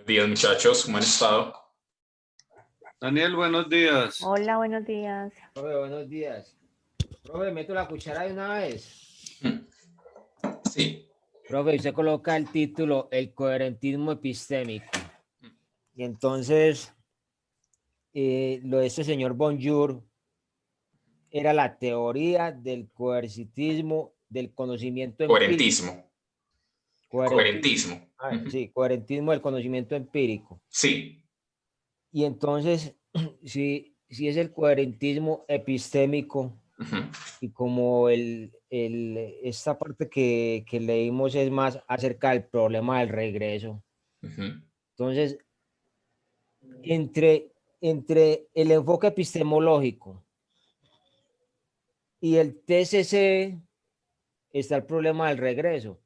Buenos días, muchachos, ¿cómo han estado? Daniel, buenos días. Hola, buenos días. Profe, buenos días. Profe, meto la cuchara de una vez. Sí. Profe, usted coloca el título El coherentismo epistémico. Y entonces, lo de este señor Bonjour era la teoría del coercitismo del conocimiento empírico. Coherentismo. Sí, coherentismo del conocimiento empírico. Sí. Y entonces, si es el coherentismo epistémico, y como esta parte que leímos es más acerca del problema del regreso. Entonces, entre el enfoque epistemológico y el TCC está el problema del regreso.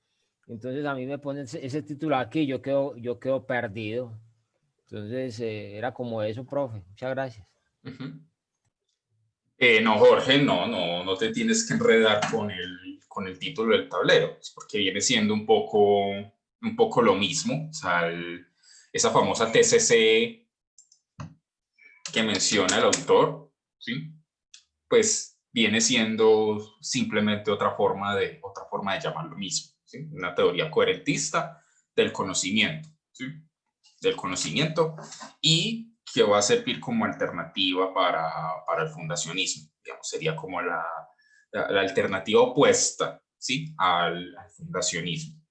Entonces a mí me ponen ese título aquí, yo quedo perdido. Entonces era como eso, profe. Muchas gracias. No, Jorge, no te tienes que enredar con el título del tablero, porque viene siendo un poco lo mismo. O sea, esa famosa TCC que menciona el autor, ¿sí? Pues viene siendo simplemente otra forma de llamar lo mismo, ¿sí? Una teoría coherentista del conocimiento, ¿sí? Del conocimiento, y que va a servir como alternativa para el fundacionismo, digamos, sería como la alternativa opuesta, ¿sí? al fundacionismo.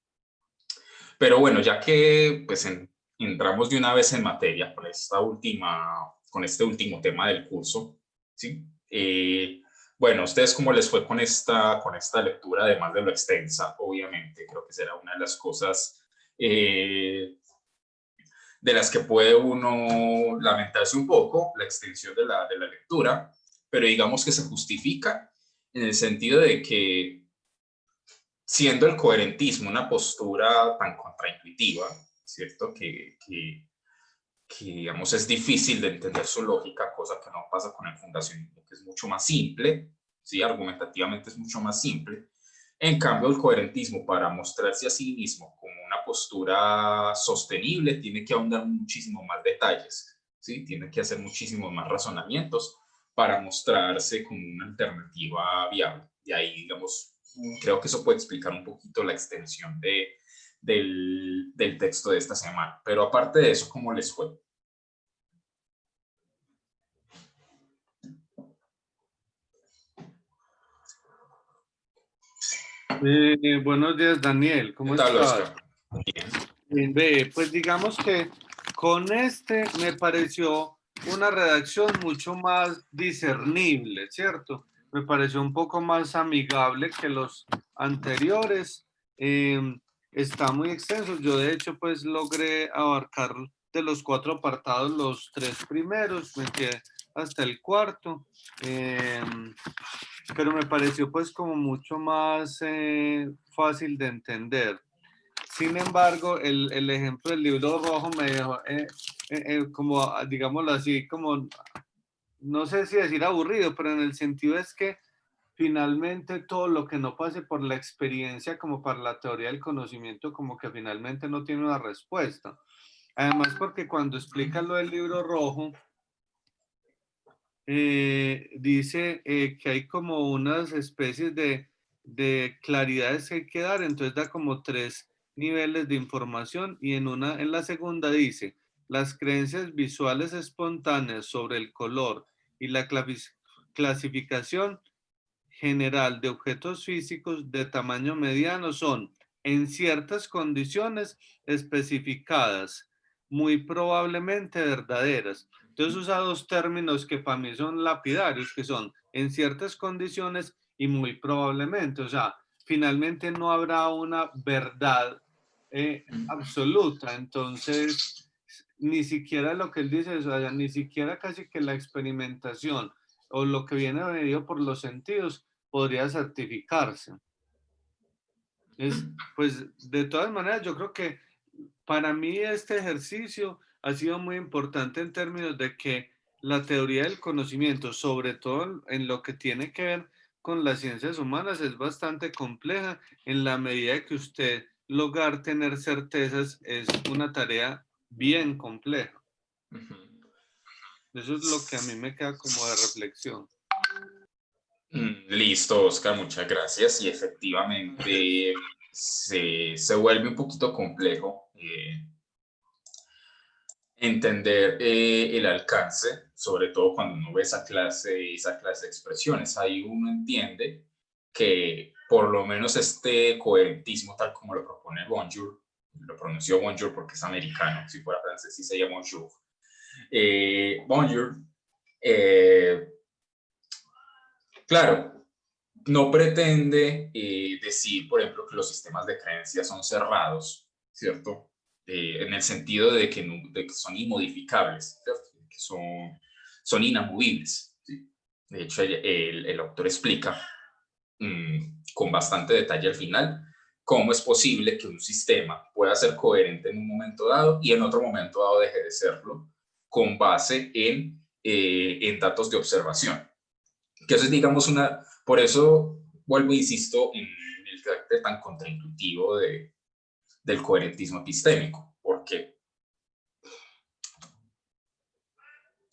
Pero bueno, ya que pues entramos de una vez en materia con este último tema del curso, ¿sí? Bueno, ¿ustedes cómo les fue con esta lectura, además de lo extensa? Obviamente, creo que será una de las cosas de las que puede uno lamentarse un poco, la extensión de la lectura, pero digamos que se justifica en el sentido de que, siendo el coherentismo una postura tan contraintuitiva, ¿cierto? Que digamos, es difícil de entender su lógica, cosa que no pasa con el fundacionismo, que es mucho más simple, ¿sí? Argumentativamente es mucho más simple. En cambio, el coherentismo, para mostrarse a sí mismo como una postura sostenible, tiene que ahondar muchísimo más detalles, ¿sí? Tiene que hacer muchísimos más razonamientos para mostrarse como una alternativa viable. Y ahí, digamos, creo que eso puede explicar un poquito la extensión del texto de esta semana. Pero aparte de eso, ¿cómo les fue? Buenos días, Daniel. ¿Cómo ¿Qué tal, estás? Oscar? Bien. Pues digamos que con me pareció una redacción mucho más discernible, ¿cierto? Me pareció un poco más amigable que los anteriores. Está muy extenso. Yo de hecho pues logré abarcar de los 4 apartados los 3 primeros, me quedé hasta el cuarto. Pero me pareció pues como mucho más fácil de entender. Sin embargo, el ejemplo del libro rojo me dejó como, digámoslo así, como, no sé si decir aburrido, pero en el sentido es que finalmente todo lo que no pase por la experiencia como para la teoría del conocimiento, como que finalmente no tiene una respuesta. Además, porque cuando explica lo del libro rojo, dice que hay como unas especies de claridades que hay que dar, entonces da como 3 niveles de información y en la segunda dice, las creencias visuales espontáneas sobre el color y la clasificación general de objetos físicos de tamaño mediano son, en ciertas condiciones especificadas, muy probablemente verdaderas. Entonces usa 2 términos que para mí son lapidarios, que son en ciertas condiciones y muy probablemente. O sea, finalmente no habrá una verdad absoluta. Entonces, ni siquiera lo que él dice, o sea, ni siquiera casi que la experimentación o lo que viene medido por los sentidos podría certificarse. Pues de todas maneras, yo creo que para mí este ejercicio ha sido muy importante en términos de que la teoría del conocimiento, sobre todo en lo que tiene que ver con las ciencias humanas, es bastante compleja en la medida que usted lograr tener certezas es una tarea bien compleja. Ujú. Eso es lo que a mí me queda como de reflexión. Listo, Oscar, muchas gracias. Y efectivamente se vuelve un poquito complejo entender el alcance, sobre todo cuando uno ve esa clase de expresiones. Ahí uno entiende que por lo menos este coherentismo, tal como lo propone Bonjour, lo pronunció Bonjour porque es americano, si fuera francés sí sería Bonjour. Bonjour, claro, no pretende decir, por ejemplo, que los sistemas de creencias son cerrados, ¿cierto? En el sentido de que son inmodificables, ¿cierto? Que son inamovibles, ¿sí? De hecho, el autor explica con bastante detalle al final cómo es posible que un sistema pueda ser coherente en un momento dado y en otro momento dado deje de serlo con base en datos de observación. Que eso es, digamos, por eso vuelvo e insisto en el carácter tan contraintuitivo del coherentismo epistémico, porque,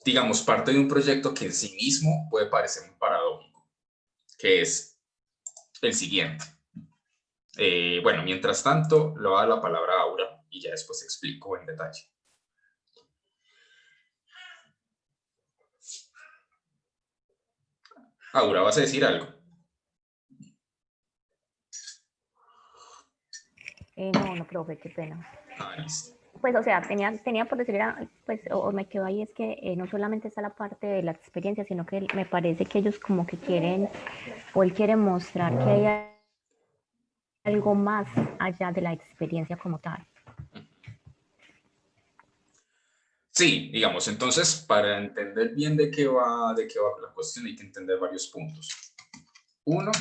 digamos, parte de un proyecto que en sí mismo puede parecer muy paradójico, que es el siguiente. Bueno, mientras tanto, le voy a dar la palabra a Aura y ya después explico en detalle. Aura, ¿vas a decir algo? No, profe, qué pena. Listo. Pues, o sea, tenía por decir, pues, o me quedo ahí, es que no solamente está la parte de la experiencia, sino que me parece que ellos como que quieren, o él quiere mostrar que hay algo más allá de la experiencia como tal. Sí, digamos, entonces, para entender bien de qué va la cuestión, hay que entender varios puntos. Uno,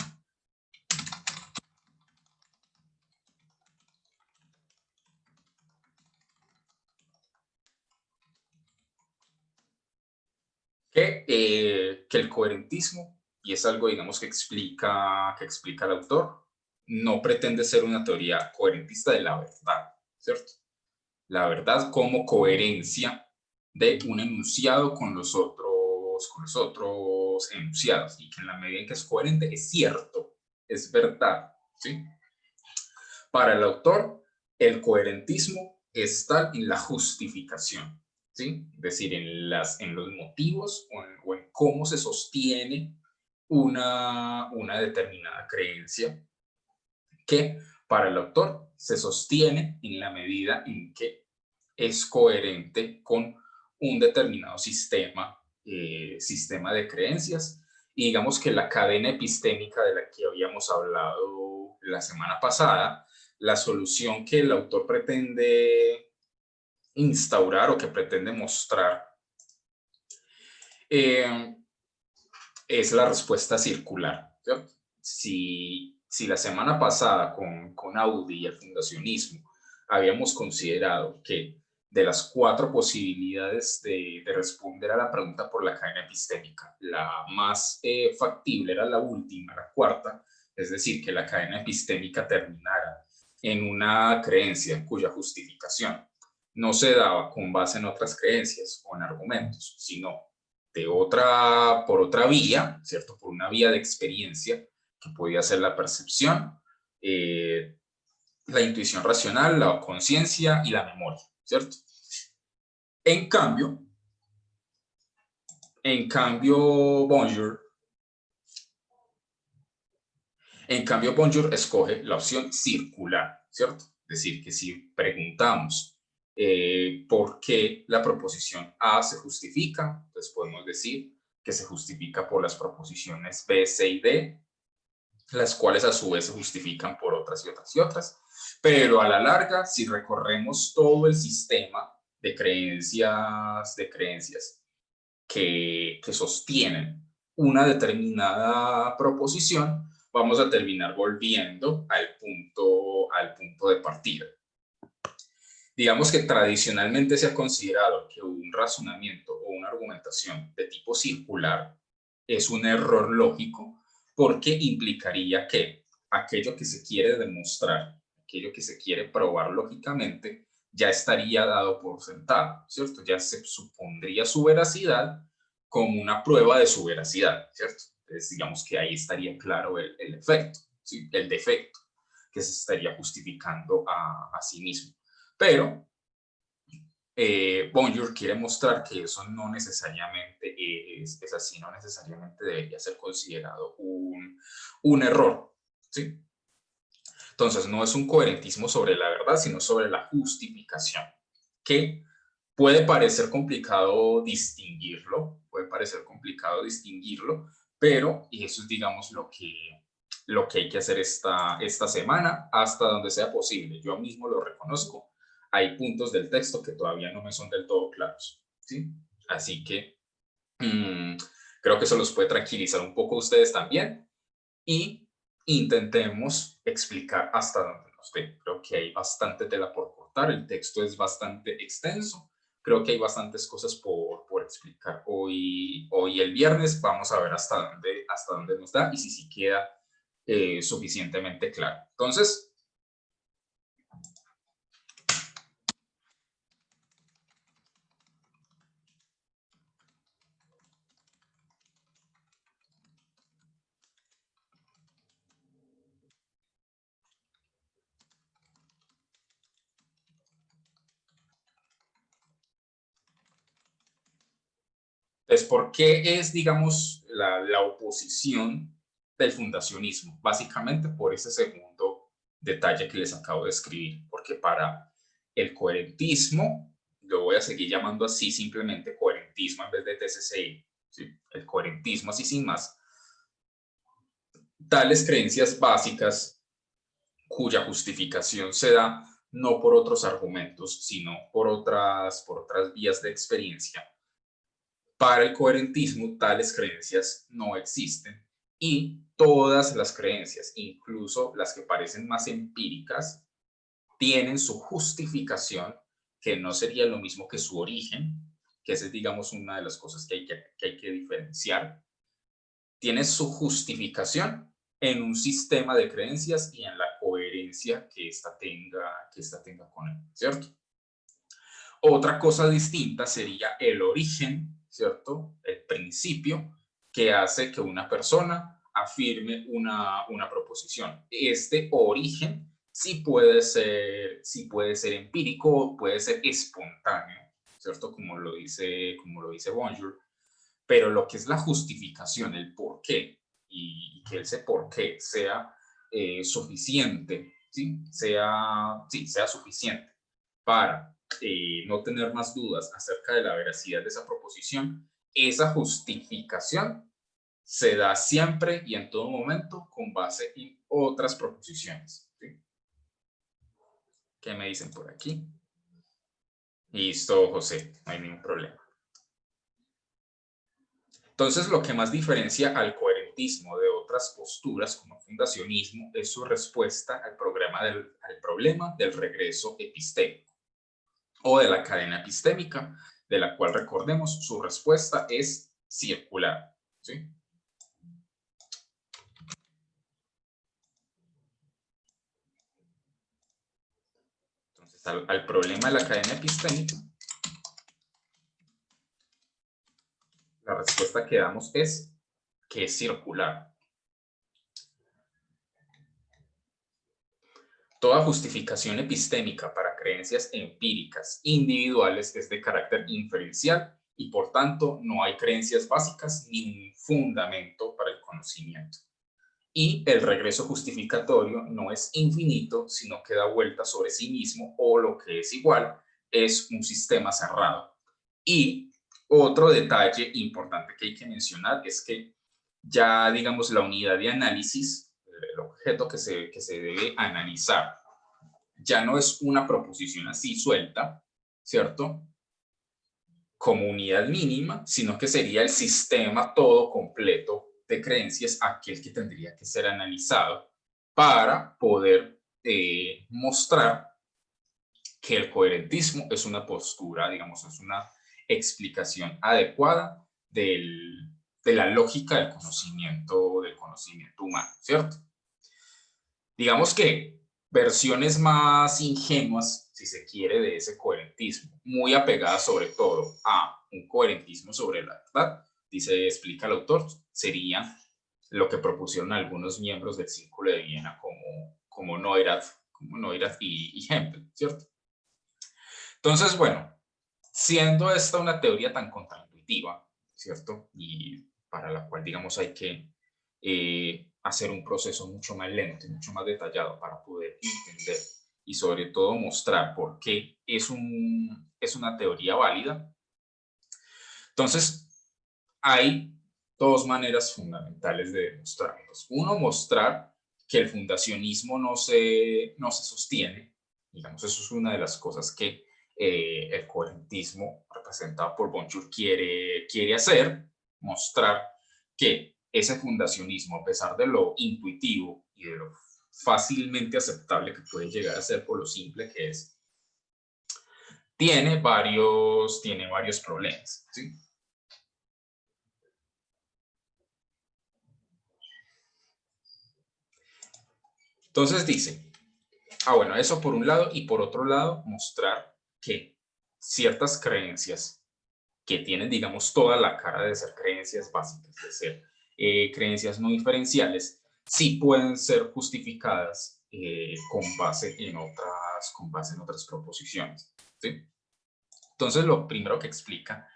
que el coherentismo, y es algo, digamos, que explica el autor, no pretende ser una teoría coherentista de la verdad, ¿cierto? La verdad como coherencia de un enunciado con los otros enunciados, y que en la medida en que es coherente es cierto, es verdad, ¿sí? Para el autor, el coherentismo está en la justificación, ¿sí? Es decir, en los motivos o en cómo se sostiene una determinada creencia, que para el autor se sostiene en la medida en que es coherente con un determinado sistema de creencias. Y digamos que la cadena epistémica de la que habíamos hablado la semana pasada, la solución que el autor pretende instaurar o que pretende mostrar es la respuesta circular, ¿cierto? Si la semana pasada con Audi y el fundacionismo habíamos considerado que de las 4 posibilidades de responder a la pregunta por la cadena epistémica, la más factible era la última, la cuarta, es decir, que la cadena epistémica terminara en una creencia cuya justificación no se daba con base en otras creencias o en argumentos, sino por otra vía, ¿cierto? Por una vía de experiencia que podía ser la percepción, la intuición racional, la conciencia y la memoria, ¿cierto? En cambio, Bonjour escoge la opción circular, ¿cierto? Es decir, que si preguntamos por qué la proposición A se justifica, pues podemos decir que se justifica por las proposiciones B, C y D, las cuales a su vez se justifican por otras y otras y otras. Pero a la larga, si recorremos todo el sistema de creencias que sostienen una determinada proposición, vamos a terminar volviendo al punto de partida. Digamos que tradicionalmente se ha considerado que un razonamiento o una argumentación de tipo circular es un error lógico porque implicaría que aquello que se quiere demostrar, aquello que se quiere probar lógicamente, ya estaría dado por sentado, ¿cierto? Ya se supondría su veracidad como una prueba de su veracidad, ¿cierto? Entonces, digamos que ahí estaría claro el efecto, ¿sí? El defecto, que se estaría justificando a sí mismo. Pero Bonjour quiere mostrar que eso no necesariamente es así, no necesariamente debería ser considerado un error, ¿sí? Entonces, no es un coherentismo sobre la verdad, sino sobre la justificación, que puede parecer complicado distinguirlo, pero, y eso es, digamos, lo que hay que hacer esta semana, hasta donde sea posible. Yo mismo lo reconozco. Hay puntos del texto que todavía no me son del todo claros, ¿sí? Así que creo que eso los puede tranquilizar un poco a ustedes también. Y intentemos explicar hasta donde nos dé. Creo que hay bastante tela por cortar, el texto es bastante extenso, creo que hay bastantes cosas por explicar. Hoy el viernes vamos a ver hasta dónde nos da y si sí queda suficientemente claro. Entonces, ¿por qué es, digamos, la oposición del fundacionismo? Básicamente por ese segundo detalle que les acabo de escribir, porque para el coherentismo, lo voy a seguir llamando así, simplemente coherentismo en vez de TCCI, ¿sí? El coherentismo así sin más, tales creencias básicas cuya justificación se da no por otros argumentos, sino por otras vías de experiencia. Para el coherentismo, tales creencias no existen y todas las creencias, incluso las que parecen más empíricas, tienen su justificación, que no sería lo mismo que su origen, que esa es, digamos, una de las cosas que hay que diferenciar. Tiene su justificación en un sistema de creencias y en la coherencia que ésta tenga con él, ¿cierto? Otra cosa distinta sería el origen, ¿cierto? El principio que hace que una persona afirme una proposición. Este origen sí puede ser empírico, puede ser espontáneo, ¿cierto? Como lo dice Bonjour, pero lo que es la justificación, el por qué, y que ese por qué sea suficiente, ¿sí? Sea suficiente para no tener más dudas acerca de la veracidad de esa proposición, esa justificación se da siempre y en todo momento con base en otras proposiciones, ¿sí? ¿Qué me dicen por aquí? Listo, José, no hay ningún problema. Entonces, lo que más diferencia al coherentismo de otras posturas como el fundacionismo es su respuesta al problema del regreso epistémico o de la cadena epistémica, de la cual, recordemos, su respuesta es circular, ¿sí? Entonces, al problema de la cadena epistémica, la respuesta que damos es que es circular. Toda justificación epistémica para creencias empíricas individuales es de carácter inferencial y, por tanto, no hay creencias básicas ni un fundamento para el conocimiento. Y el regreso justificatorio no es infinito, sino que da vuelta sobre sí mismo, o lo que es igual, es un sistema cerrado. Y otro detalle importante que hay que mencionar es que ya, digamos, la unidad de análisis, el objeto que se debe analizar, ya no es una proposición así suelta, ¿cierto? Como unidad mínima, sino que sería el sistema todo completo de creencias aquel que tendría que ser analizado para poder mostrar que el coherentismo es una postura, digamos, es una explicación adecuada de la lógica del conocimiento humano, ¿cierto? Digamos que versiones más ingenuas, si se quiere, de ese coherentismo, muy apegadas sobre todo a un coherentismo sobre la verdad, explica el autor, sería lo que propusieron algunos miembros del Círculo de Viena como Neurath y Hempel, ¿cierto? Entonces, bueno, siendo esta una teoría tan contraintuitiva, ¿cierto? Y para la cual, digamos, hay que hacer un proceso mucho más lento y mucho más detallado para poder entender y sobre todo mostrar por qué es una teoría válida. Entonces, hay dos maneras fundamentales de demostrarlos. Uno, mostrar que el fundacionismo no se sostiene. Digamos, eso es una de las cosas que el coherentismo representado por Bonjour quiere hacer, mostrar que ese fundacionismo, a pesar de lo intuitivo y de lo fácilmente aceptable que puede llegar a ser por lo simple que es, tiene varios problemas, ¿sí? Entonces dice, bueno, eso por un lado, y por otro lado, mostrar que ciertas creencias que tienen, digamos, toda la cara de ser creencias básicas, de ser creencias no diferenciales, sí pueden ser justificadas con base en otras proposiciones, ¿sí? Entonces, lo primero que explica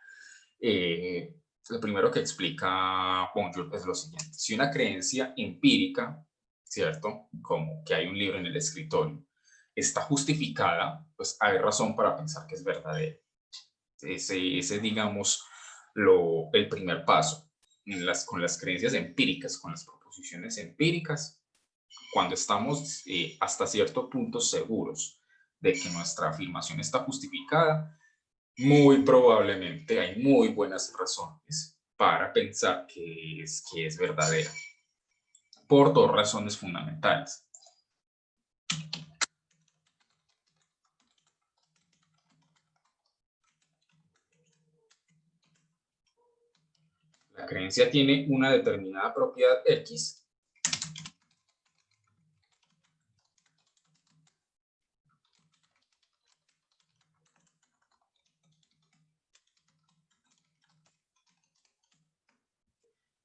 Bonjour es lo siguiente. Si una creencia empírica, ¿cierto? Como que hay un libro en el escritorio, está justificada, pues hay razón para pensar que es verdadera. Ese digamos, el primer paso. Con las creencias empíricas, con las proposiciones empíricas, cuando estamos hasta cierto punto seguros de que nuestra afirmación está justificada, muy probablemente hay muy buenas razones para pensar que es verdadera, por dos razones fundamentales. La creencia tiene una determinada propiedad X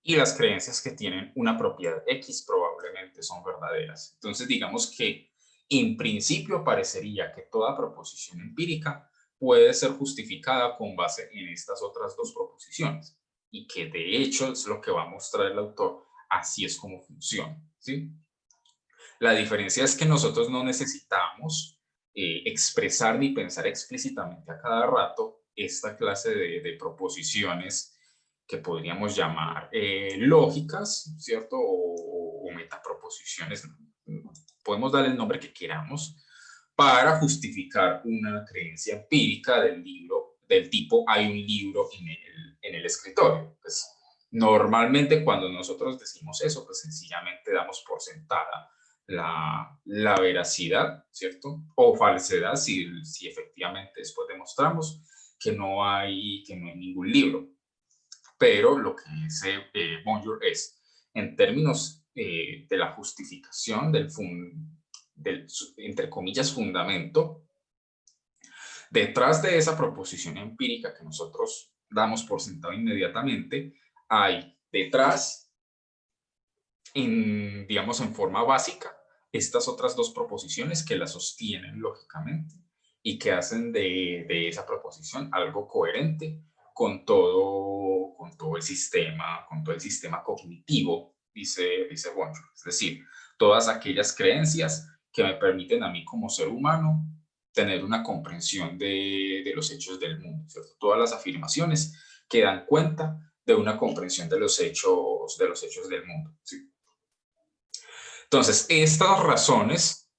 y las creencias que tienen una propiedad X probablemente son verdaderas. Entonces, digamos que en principio parecería que toda proposición empírica puede ser justificada con base en estas otras dos proposiciones y que de hecho es lo que va a mostrar el autor, así es como funciona, ¿sí? La diferencia es que nosotros no necesitamos expresar ni pensar explícitamente a cada rato esta clase de proposiciones que podríamos llamar lógicas, ¿cierto? O metaproposiciones, podemos darle el nombre que queramos, para justificar una creencia empírica del tipo hay un libro en el escritorio. Pues, normalmente cuando nosotros decimos eso, pues sencillamente damos por sentada la veracidad, ¿cierto? O falsedad, si efectivamente después demostramos que no hay ningún libro. Pero lo que dice Bonjour es, en términos de la justificación del, entre comillas, fundamento, detrás de esa proposición empírica que nosotros damos por sentado inmediatamente, hay detrás, digamos en forma básica, estas otras dos proposiciones que la sostienen lógicamente y que hacen de esa proposición algo coherente con todo el sistema cognitivo, dice Bonjour. Es decir, todas aquellas creencias que me permiten a mí como ser humano tener una comprensión de los hechos del mundo, ¿cierto? Todas las afirmaciones que dan cuenta de una comprensión de los hechos del mundo, ¿sí? Entonces, estas razones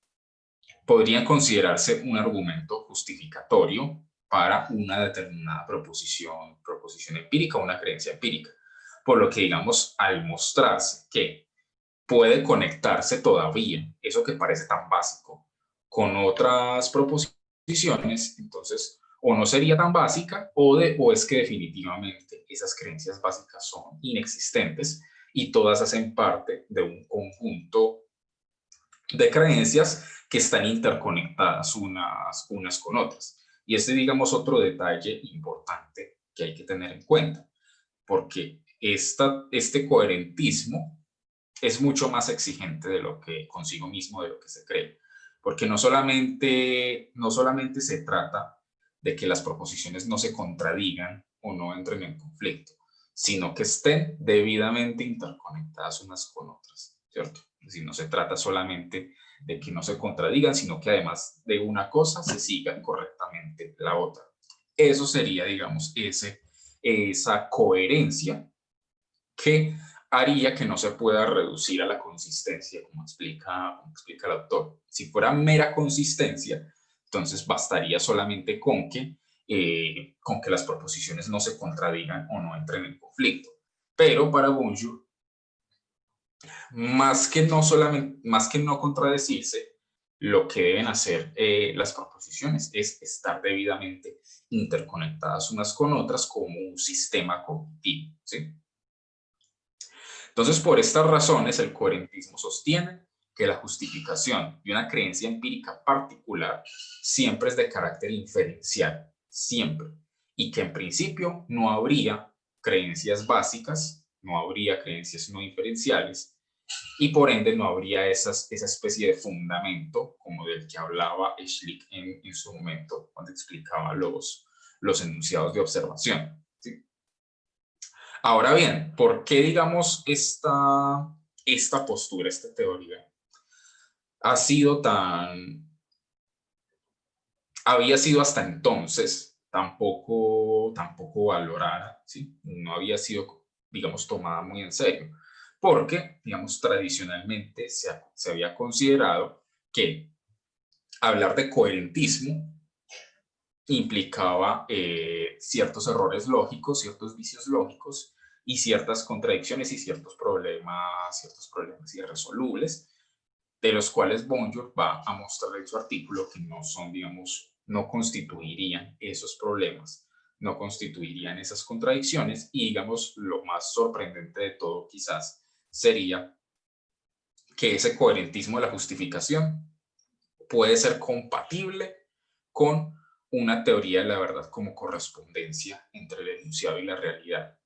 podrían considerarse un argumento justificatorio para una determinada proposición empírica o una creencia empírica. Por lo que, digamos, al mostrarse que puede conectarse todavía eso que parece tan básico con otras proposiciones, entonces o no sería tan básica o es que definitivamente esas creencias básicas son inexistentes y todas hacen parte de un conjunto de creencias que están interconectadas unas con otras. Y este, digamos, otro detalle importante que hay que tener en cuenta, porque este coherentismo es mucho más exigente de lo que consigo mismo, de lo que se cree, porque no solamente se trata de que las proposiciones no se contradigan o no entren en conflicto, sino que estén debidamente interconectadas unas con otras, ¿cierto? Es decir, no se trata solamente de que no se contradigan, sino que además de una cosa se siga correctamente la otra. Eso sería, digamos, esa coherencia que haría que no se pueda reducir a la consistencia, como explica el autor. Si fuera mera consistencia, entonces bastaría solamente con que las proposiciones no se contradigan o no entren en conflicto. Pero para Bonjour, más que no contradecirse, lo que deben hacer las proposiciones es estar debidamente interconectadas unas con otras como un sistema cognitivo, ¿sí? Entonces, por estas razones, el coherentismo sostiene que la justificación de una creencia empírica particular siempre es de carácter inferencial, siempre, y que en principio no habría creencias básicas, no habría creencias no inferenciales, y por ende no habría esa especie de fundamento como del que hablaba Schlick en su momento cuando explicaba los enunciados de observación, ¿sí? Ahora bien, ¿por qué, digamos, esta postura, esta teoría, había sido hasta entonces tampoco valorada, ¿sí? No había sido, digamos, tomada muy en serio, porque, digamos, tradicionalmente se había considerado que hablar de coherentismo implicaba ciertos errores lógicos, ciertos vicios lógicos y ciertas contradicciones y ciertos problemas irresolubles, de los cuales Bonjour va a mostrar en su artículo que no son, digamos, no constituirían esos problemas, no constituirían esas contradicciones, y, digamos, lo más sorprendente de todo quizás sería que ese coherentismo de la justificación puede ser compatible con una teoría de la verdad como correspondencia entre el enunciado y la realidad,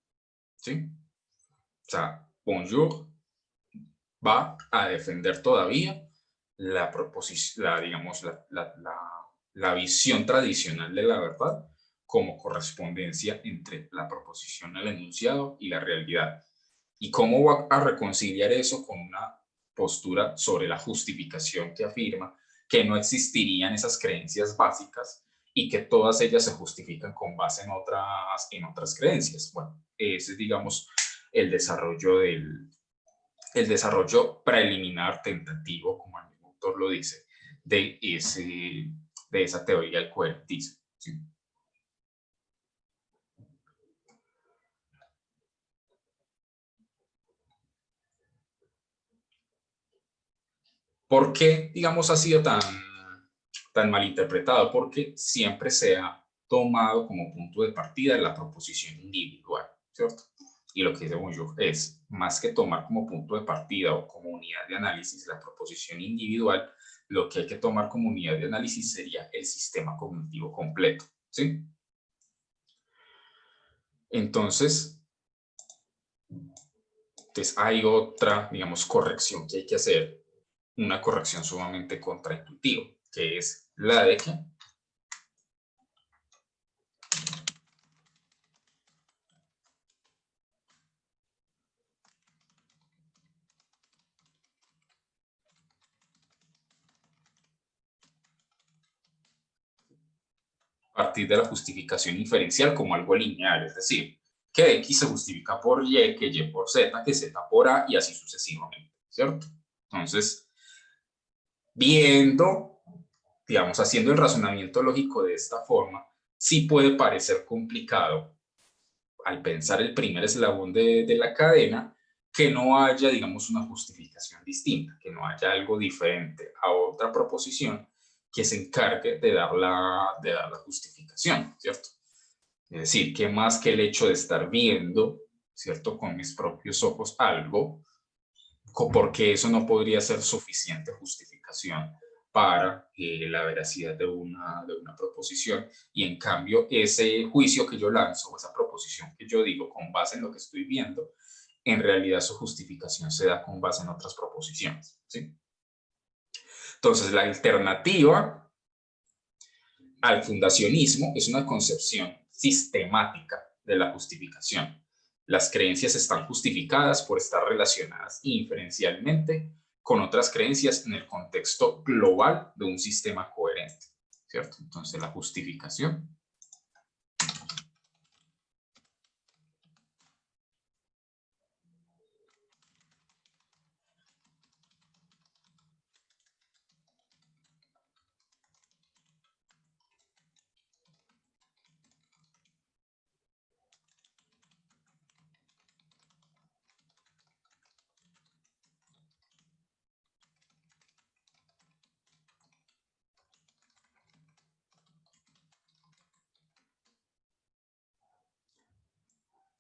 ¿sí? O sea, Bonjour va a defender todavía la visión tradicional de la verdad como correspondencia entre la proposición, el enunciado y la realidad. ¿Y cómo va a reconciliar eso con una postura sobre la justificación que afirma que no existirían esas creencias básicas y que todas ellas se justifican con base en otras creencias? Bueno, ese es, digamos, el desarrollo preliminar tentativo, como el mismo autor lo dice, de esa teoría del coherentismo, ¿sí? ¿Por qué, digamos, ha sido tan mal interpretado? Porque siempre se ha tomado como punto de partida la proposición individual, ¿cierto? Y lo que dice Bonjour es, más que tomar como punto de partida o como unidad de análisis la proposición individual, lo que hay que tomar como unidad de análisis sería el sistema cognitivo completo, ¿sí? Entonces hay otra, digamos, corrección que hay que hacer, una corrección sumamente contraintuitiva, que es la de que partir de la justificación inferencial como algo lineal, es decir, que X se justifica por Y, que Y por Z, que Z por A, y así sucesivamente, ¿cierto? Entonces, digamos, haciendo el razonamiento lógico de esta forma, sí puede parecer complicado, al pensar el primer eslabón de la cadena, que no haya, digamos, una justificación distinta, que no haya algo diferente a otra proposición que se encargue de dar la justificación, ¿cierto? Es decir, que más que el hecho de estar viendo, ¿cierto?, con mis propios ojos algo, porque eso no podría ser suficiente justificación para la veracidad de una proposición, y en cambio ese juicio que yo lanzo, esa proposición que yo digo con base en lo que estoy viendo, en realidad su justificación se da con base en otras proposiciones, ¿sí? Entonces la alternativa al fundacionismo es una concepción sistemática de la justificación. Las creencias están justificadas por estar relacionadas inferencialmente con otras creencias en el contexto global de un sistema coherente, ¿cierto? Entonces la justificación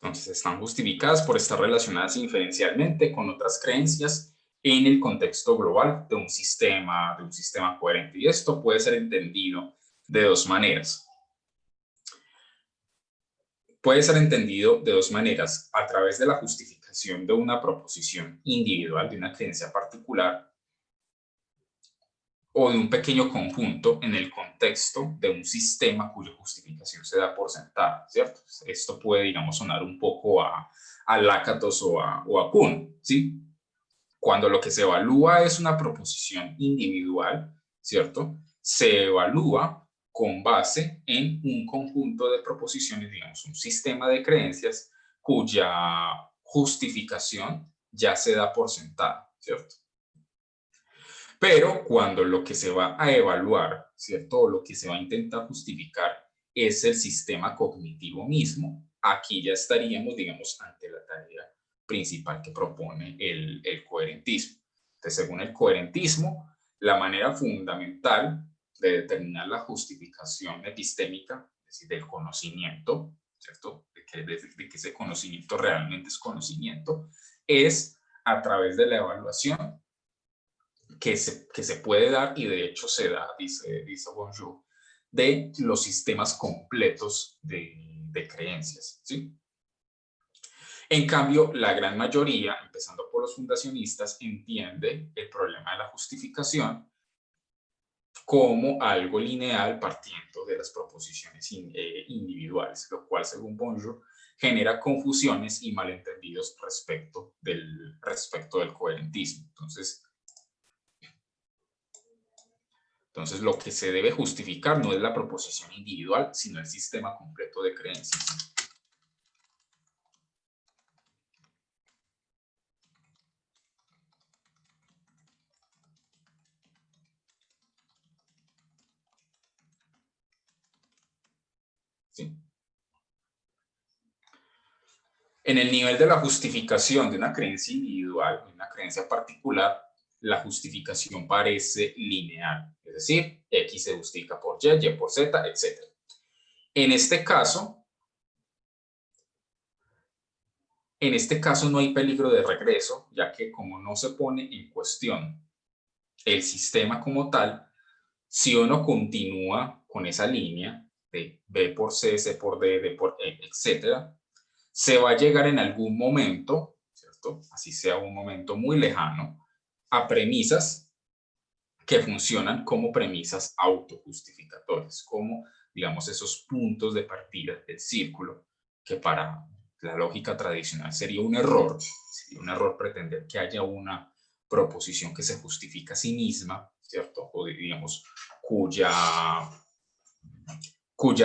entonces están justificadas por estar relacionadas inferencialmente con otras creencias en el contexto global de un sistema coherente. Y esto puede ser entendido de dos maneras. Puede ser entendido de dos maneras: a través de la justificación de una proposición individual, de una creencia particular, o de un pequeño conjunto en el contexto de un sistema cuya justificación se da por sentada, ¿cierto? Esto puede, digamos, sonar un poco a Lakatos o a Kuhn, ¿sí? Cuando lo que se evalúa es una proposición individual, ¿cierto? Se evalúa con base en un conjunto de proposiciones, digamos, un sistema de creencias cuya justificación ya se da por sentada, ¿cierto? Pero cuando lo que se va a evaluar, ¿cierto? O lo que se va a intentar justificar es el sistema cognitivo mismo, aquí ya estaríamos, digamos, ante la tarea principal que propone el coherentismo. Entonces, según el coherentismo, la manera fundamental de determinar la justificación epistémica, es decir, del conocimiento, ¿cierto? De que ese conocimiento realmente es conocimiento, es a través de la evaluación que se puede dar, y de hecho se da, dice Bonjour, de los sistemas completos de creencias, ¿sí? En cambio, la gran mayoría, empezando por los fundacionistas, entiende el problema de la justificación como algo lineal partiendo de las proposiciones individuales, lo cual, según Bonjour, genera confusiones y malentendidos respecto del coherentismo. Entonces, lo que se debe justificar no es la proposición individual, sino el sistema completo de creencias. ¿Sí? En el nivel de la justificación de una creencia individual, de una creencia particular, la justificación parece lineal, es decir, X se justifica por Y, Y por Z, etc. En este caso no hay peligro de regreso, ya que como no se pone en cuestión el sistema como tal, si uno continúa con esa línea de B por C, C por D, D por E, etc., se va a llegar en algún momento, ¿cierto? Así sea un momento muy lejano, a premisas que funcionan como premisas autojustificatorias, como, digamos, esos puntos de partida del círculo, que para la lógica tradicional sería un error pretender que haya una proposición que se justifica a sí misma, ¿cierto? O digamos, cuya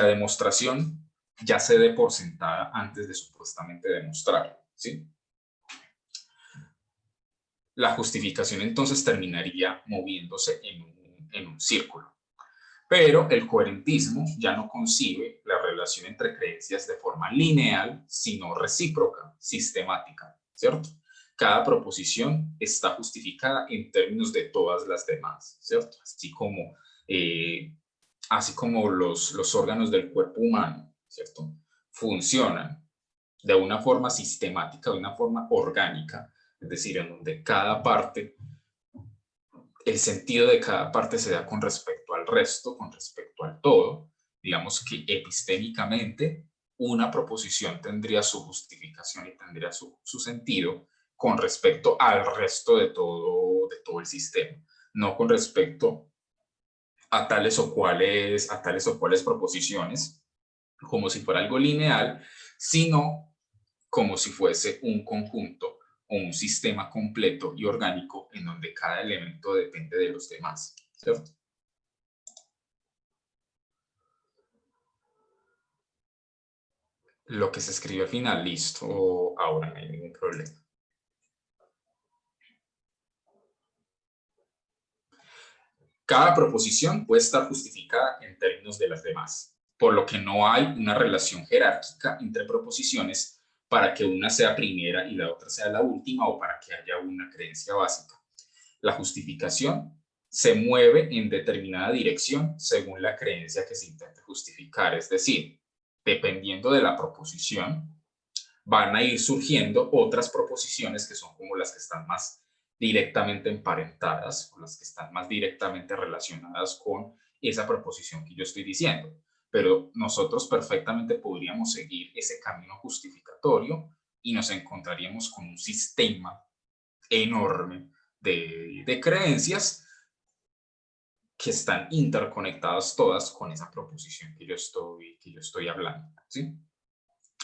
demostración ya se dé por sentada antes de supuestamente demostrar, ¿sí? La justificación entonces terminaría moviéndose en un círculo. Pero el coherentismo ya no concibe la relación entre creencias de forma lineal, sino recíproca, sistemática, ¿cierto? Cada proposición está justificada en términos de todas las demás, ¿cierto? Así como los órganos del cuerpo humano, ¿cierto? Funcionan de una forma sistemática, de una forma orgánica, es decir, en donde cada parte, el sentido de cada parte se da con respecto al resto, con respecto al todo. Digamos que epistémicamente una proposición tendría su justificación y tendría su sentido con respecto al resto de todo el sistema, no con respecto a tales o cuales proposiciones, como si fuera algo lineal, sino como si fuese un conjunto o un sistema completo y orgánico en donde cada elemento depende de los demás, ¿cierto? Lo que se escribe al final, listo, ahora no hay ningún problema. Cada proposición puede estar justificada en términos de las demás, por lo que no hay una relación jerárquica entre proposiciones para que una sea primera y la otra sea la última, o para que haya una creencia básica. La justificación se mueve en determinada dirección según la creencia que se intente justificar, es decir, dependiendo de la proposición, van a ir surgiendo otras proposiciones que son como las que están más directamente emparentadas, o las que están más directamente relacionadas con esa proposición que yo estoy diciendo. Pero nosotros perfectamente podríamos seguir ese camino justificatorio y nos encontraríamos con un sistema enorme de creencias que están interconectadas todas con esa proposición que yo estoy hablando, ¿sí?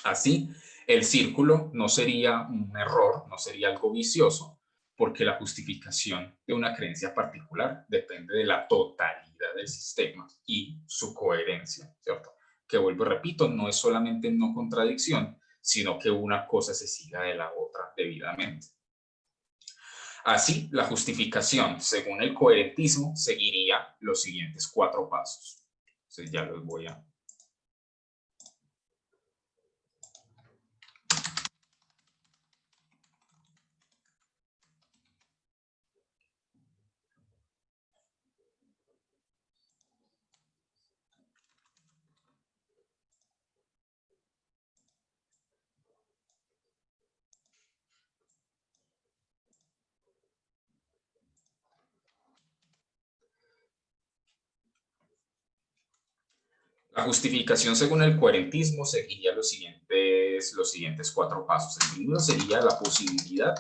Así, el círculo no sería un error, no sería algo vicioso, porque la justificación de una creencia particular depende de la totalidad del sistema y su coherencia, ¿cierto? Que vuelvo y repito, no es solamente no contradicción, sino que una cosa se siga de la otra debidamente. Así, la justificación, según el coherentismo, seguiría los siguientes 4 pasos. Entonces ya los voy a... La justificación según el coherentismo seguiría los siguientes 4 pasos. El primero sería la posibilidad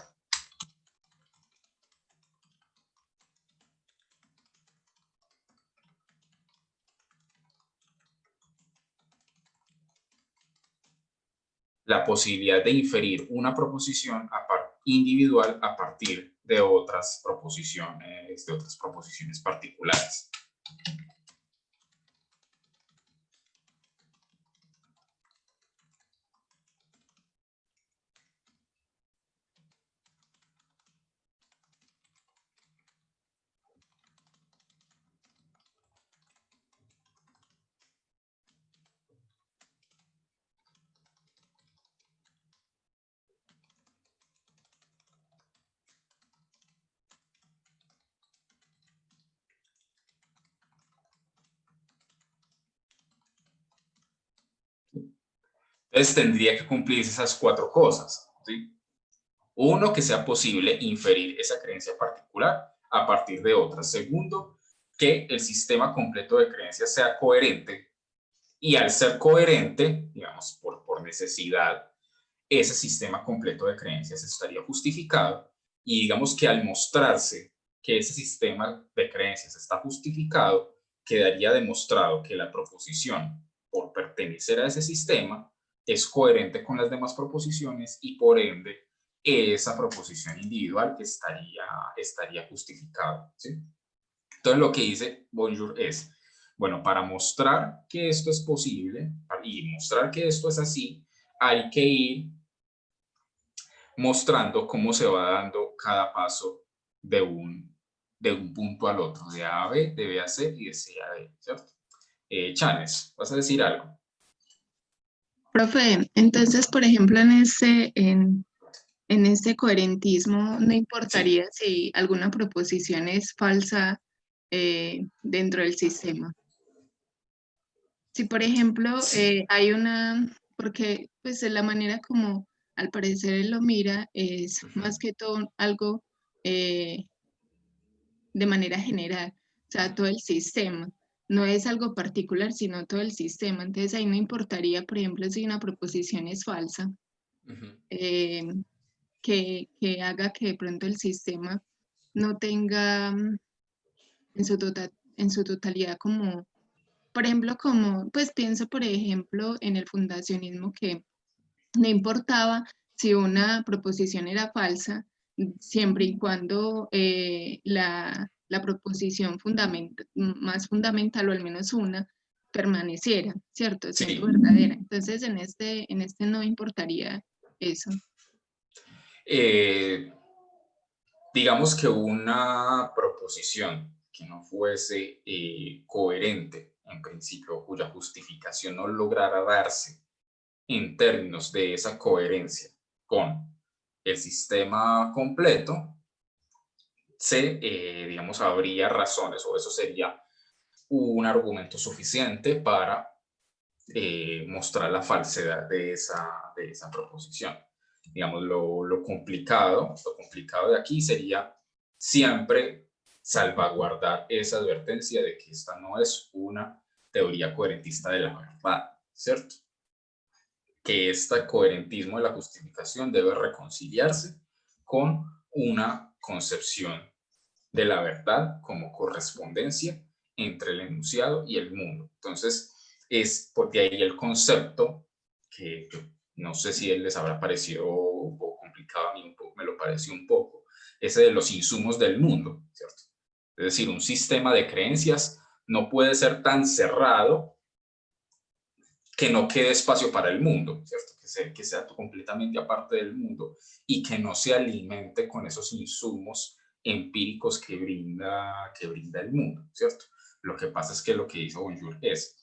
de inferir una proposición individual a partir de otras proposiciones particulares. Entonces tendría que cumplirse esas 4 cosas, ¿sí? Uno, que sea posible inferir esa creencia particular a partir de otra. Segundo, que el sistema completo de creencias sea coherente, y al ser coherente, digamos, por necesidad, ese sistema completo de creencias estaría justificado, y digamos que al mostrarse que ese sistema de creencias está justificado, quedaría demostrado que la proposición, por pertenecer a ese sistema, es coherente con las demás proposiciones, y por ende esa proposición individual estaría justificada, ¿sí? Entonces lo que dice Bonjour es, bueno, para mostrar que esto es posible y mostrar que esto es así, hay que ir mostrando cómo se va dando cada paso de un punto al otro, de A a B, de B a C y de C a D, ¿cierto? Chanes, ¿vas a decir algo? Profe, entonces, por ejemplo, en este coherentismo, no importaría si alguna proposición es falsa dentro del sistema. Si, por ejemplo, hay una, porque pues la manera como al parecer él lo mira es más que todo algo de manera general, o sea, todo el sistema. No es algo particular, sino todo el sistema. Entonces ahí no importaría, por ejemplo, si una proposición es falsa, que haga que de pronto el sistema no tenga en su totalidad como, por ejemplo, como, pues pienso, por ejemplo, en el fundacionismo que no importaba si una proposición era falsa, siempre y cuando la proposición más fundamental, o al menos una, permaneciera, ¿cierto? Siendo Sí. verdadera. Entonces, en este no importaría eso. Digamos que una proposición que no fuese coherente en principio, cuya justificación no lograra darse en términos de esa coherencia con el sistema completo, digamos, habría razones, o eso sería un argumento suficiente para mostrar la falsedad de esa proposición. Digamos, lo complicado de aquí sería siempre salvaguardar esa advertencia de que esta no es una teoría coherentista de la verdad, ¿cierto? Que este coherentismo de la justificación debe reconciliarse con una concepción de la verdad como correspondencia entre el enunciado y el mundo. Entonces, es porque ahí el concepto, que no sé si él les habrá parecido un poco complicado, a mí un poco, me lo pareció un poco, ese de los insumos del mundo, ¿cierto? Es decir, un sistema de creencias no puede ser tan cerrado que no quede espacio para el mundo, ¿cierto? Que sea completamente aparte del mundo y que no se alimente con esos insumos empíricos que brinda el mundo, ¿cierto? Lo que pasa es que lo que hizo Bonjour es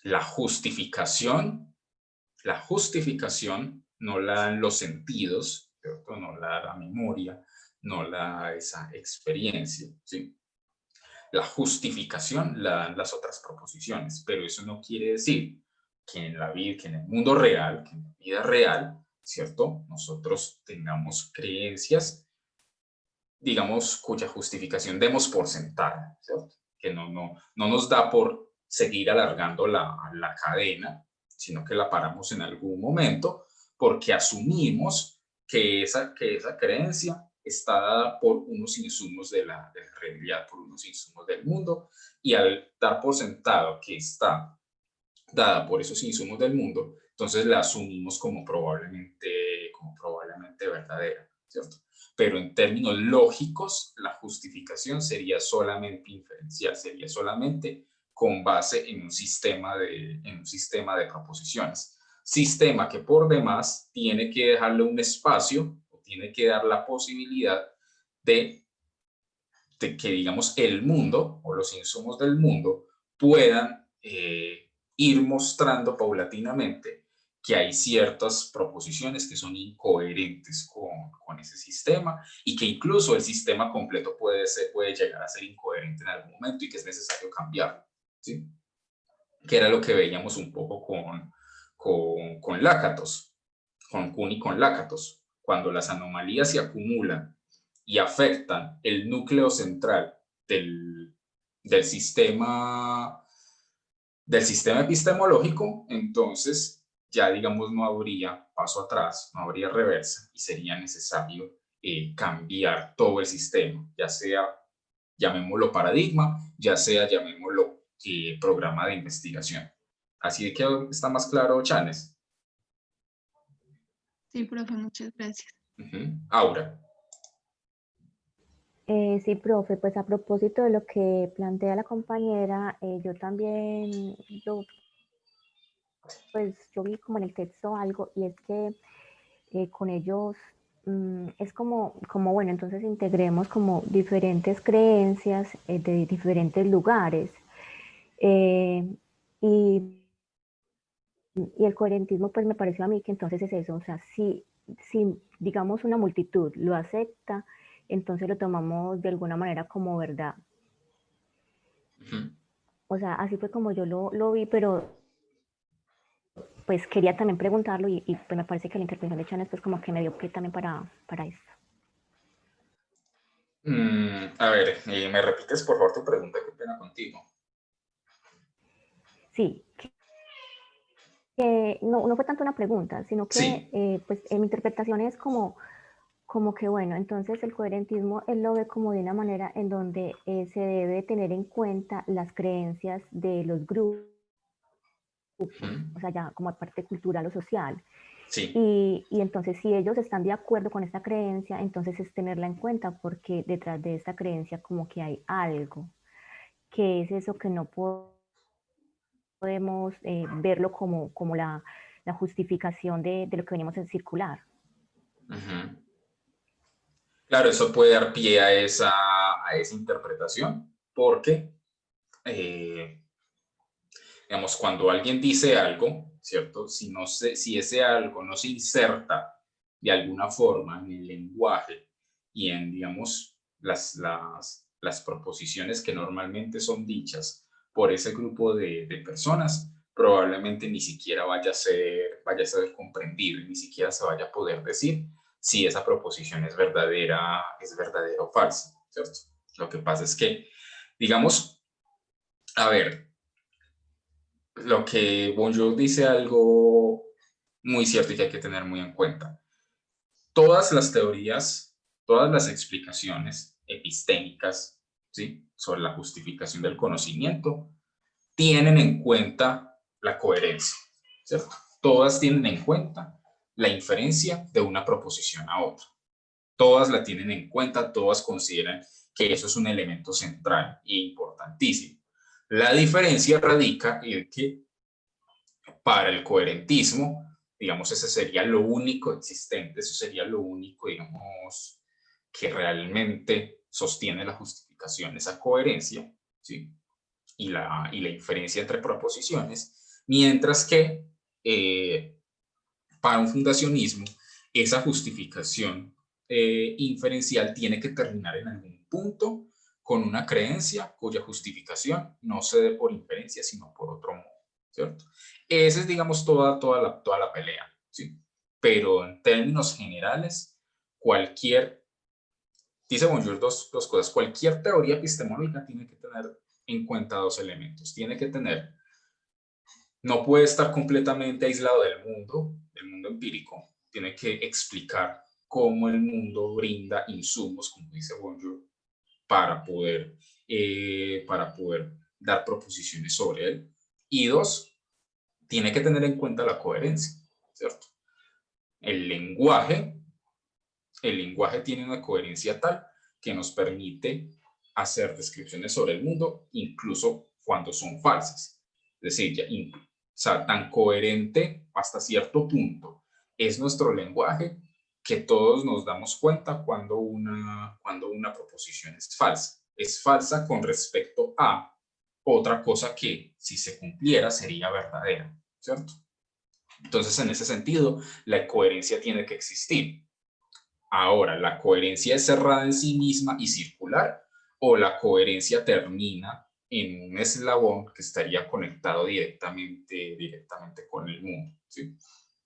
la justificación no la dan los sentidos, ¿cierto? No la da la memoria, no la da esa experiencia, ¿sí? La justificación la dan las otras proposiciones, pero eso no quiere decir que en la vida, que en el mundo real, que en la vida real, ¿cierto? Nosotros tengamos creencias, digamos, cuya justificación demos por sentada, ¿cierto? Que no nos da por seguir alargando la cadena, sino que la paramos en algún momento porque asumimos que esa creencia está dada por unos insumos de la realidad, por unos insumos del mundo, y al dar por sentado que está dada por esos insumos del mundo, entonces la asumimos como probablemente verdadera, ¿cierto? Pero en términos lógicos, la justificación sería solamente inferencial, sería solamente con base en un sistema de proposiciones. Sistema que por demás tiene que dejarle un espacio, o tiene que dar la posibilidad de que, digamos, el mundo o los insumos del mundo puedan ir mostrando paulatinamente que hay ciertas proposiciones que son incoherentes con ese sistema, y que incluso el sistema completo puede llegar a ser incoherente en algún momento y que es necesario cambiarlo, ¿sí? Que era lo que veíamos un poco con Lakatos, con Kuhn y con Lakatos. Cuando las anomalías se acumulan y afectan el núcleo central del sistema epistemológico, entonces ya, digamos, no habría paso atrás, no habría reversa, y sería necesario cambiar todo el sistema, ya sea, llamémoslo paradigma, ya sea, llamémoslo programa de investigación. Así que está más claro, Chanes. Sí, profe, muchas gracias. Aura. Sí, profe, pues a propósito de lo que plantea la compañera, yo también yo vi como en el texto algo, y es que con ellos es como, bueno, entonces integremos como diferentes creencias de diferentes lugares. Y el coherentismo, pues me pareció a mí que entonces es eso, o sea, si digamos una multitud lo acepta, entonces lo tomamos de alguna manera como verdad. O sea, así fue como yo lo vi, pero pues quería también preguntarlo y pues me parece que la interpretación de Chan pues como que me dio pie también para esto. A ver, ¿me repites por favor tu pregunta? Qué pena contigo. Sí, que no fue tanto una pregunta, sino que Sí. pues en mi interpretación es como que bueno, entonces el coherentismo él lo ve como de una manera en donde se debe tener en cuenta las creencias de los grupos, o sea, ya como parte cultural o social. Sí. Y entonces si ellos están de acuerdo con esta creencia, entonces es tenerla en cuenta porque detrás de esta creencia como que hay algo, que es eso que no podemos verlo como la justificación de lo que venimos a circular. Uh-huh. Claro, eso puede dar pie a esa interpretación, porque, digamos, cuando alguien dice algo, ¿cierto? Si ese algo no se inserta de alguna forma en el lenguaje y en, digamos, las proposiciones que normalmente son dichas por ese grupo de personas, probablemente ni siquiera vaya a ser comprendido y ni siquiera se vaya a poder decir si esa proposición es verdadera o falsa, ¿cierto? Lo que pasa es que, digamos, a ver, lo que Bonjour dice algo muy cierto y que hay que tener muy en cuenta. Todas las teorías, todas las explicaciones epistémicas, ¿sí?, sobre la justificación del conocimiento, tienen en cuenta la coherencia, ¿cierto? Todas tienen en cuenta la inferencia de una proposición a otra. Todas la tienen en cuenta, todas consideran que eso es un elemento central e importantísimo. La diferencia radica en que para el coherentismo, digamos, ese sería lo único existente, eso sería lo único, digamos, que realmente sostiene la justificación, esa coherencia, ¿sí?, y la inferencia entre proposiciones, mientras que para un fundacionismo, esa justificación inferencial tiene que terminar en algún punto con una creencia cuya justificación no se dé por inferencia, sino por otro modo, ¿cierto? Esa es, digamos, toda la pelea, ¿sí? Pero en términos generales, dice Bonjour dos cosas, cualquier teoría epistemológica tiene que tener en cuenta dos elementos, no puede estar completamente aislado del mundo empírico, tiene que explicar cómo el mundo brinda insumos, como dice Bonjour, para poder dar proposiciones sobre él. Y dos, tiene que tener en cuenta la coherencia, ¿cierto? El lenguaje tiene una coherencia tal que nos permite hacer descripciones sobre el mundo, incluso cuando son falsas. Es decir, o sea, tan coherente hasta cierto punto es nuestro lenguaje que todos nos damos cuenta cuando una proposición es falsa. Es falsa con respecto a otra cosa que, si se cumpliera, sería verdadera, ¿cierto? Entonces, en ese sentido, la coherencia tiene que existir. Ahora, ¿la coherencia es cerrada en sí misma y circular o la coherencia termina en un eslabón que estaría conectado directamente con el mundo, ¿sí?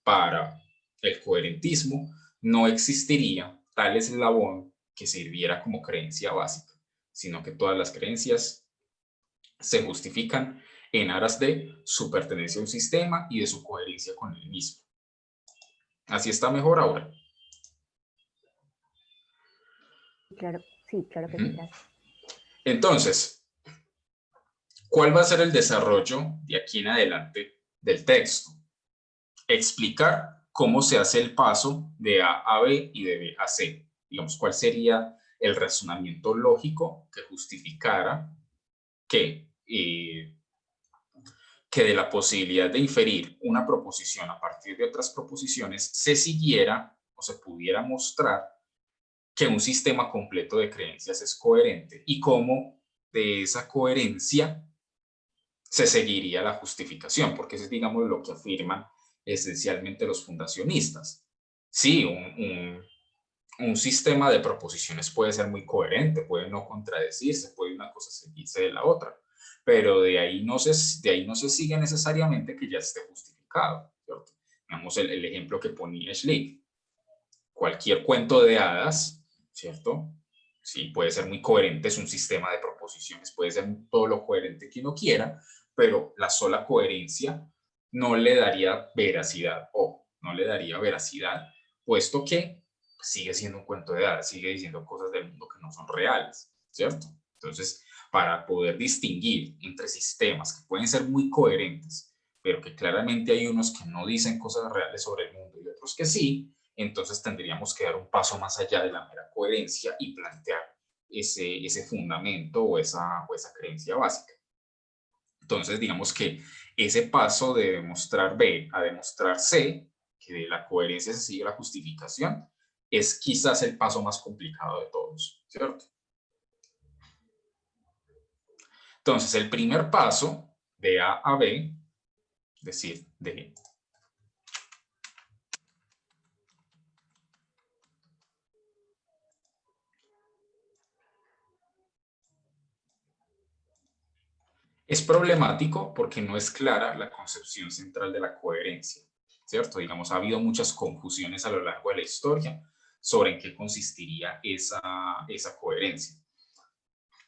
Para el coherentismo no existiría tal eslabón que sirviera como creencia básica, sino que todas las creencias se justifican en aras de su pertenencia a un sistema y de su coherencia con el mismo. ¿Así está mejor ahora? Claro, sí, claro que sí, gracias. Entonces, ¿cuál va a ser el desarrollo de aquí en adelante del texto? Explicar cómo se hace el paso de A a B y de B a C. Digamos, ¿cuál sería el razonamiento lógico que justificara que de la posibilidad de inferir una proposición a partir de otras proposiciones se siguiera o se pudiera mostrar que un sistema completo de creencias es coherente y cómo de esa coherencia se seguiría la justificación, porque eso es, digamos, lo que afirman esencialmente los fundacionistas. Sí, un sistema de proposiciones puede ser muy coherente, puede no contradecirse, puede una cosa seguirse de la otra, pero de ahí no se sigue necesariamente que ya esté justificado, ¿cierto? Digamos el ejemplo que ponía Schlick. Cualquier cuento de hadas, ¿cierto? Sí, puede ser muy coherente, es un sistema de proposiciones, puede ser todo lo coherente que uno quiera, pero la sola coherencia no le daría veracidad, puesto que sigue siendo un cuento de hadas, sigue diciendo cosas del mundo que no son reales, ¿cierto? Entonces, para poder distinguir entre sistemas que pueden ser muy coherentes, pero que claramente hay unos que no dicen cosas reales sobre el mundo y otros que sí, entonces tendríamos que dar un paso más allá de la mera coherencia y plantear ese fundamento o esa creencia básica. Entonces, digamos que ese paso de demostrar B a demostrar C, que de la coherencia se sigue la justificación, es quizás el paso más complicado de todos, ¿cierto? Entonces, el primer paso de A a B, es decir, de es problemático porque no es clara la concepción central de la coherencia, ¿cierto? Digamos, ha habido muchas confusiones a lo largo de la historia sobre en qué consistiría esa coherencia.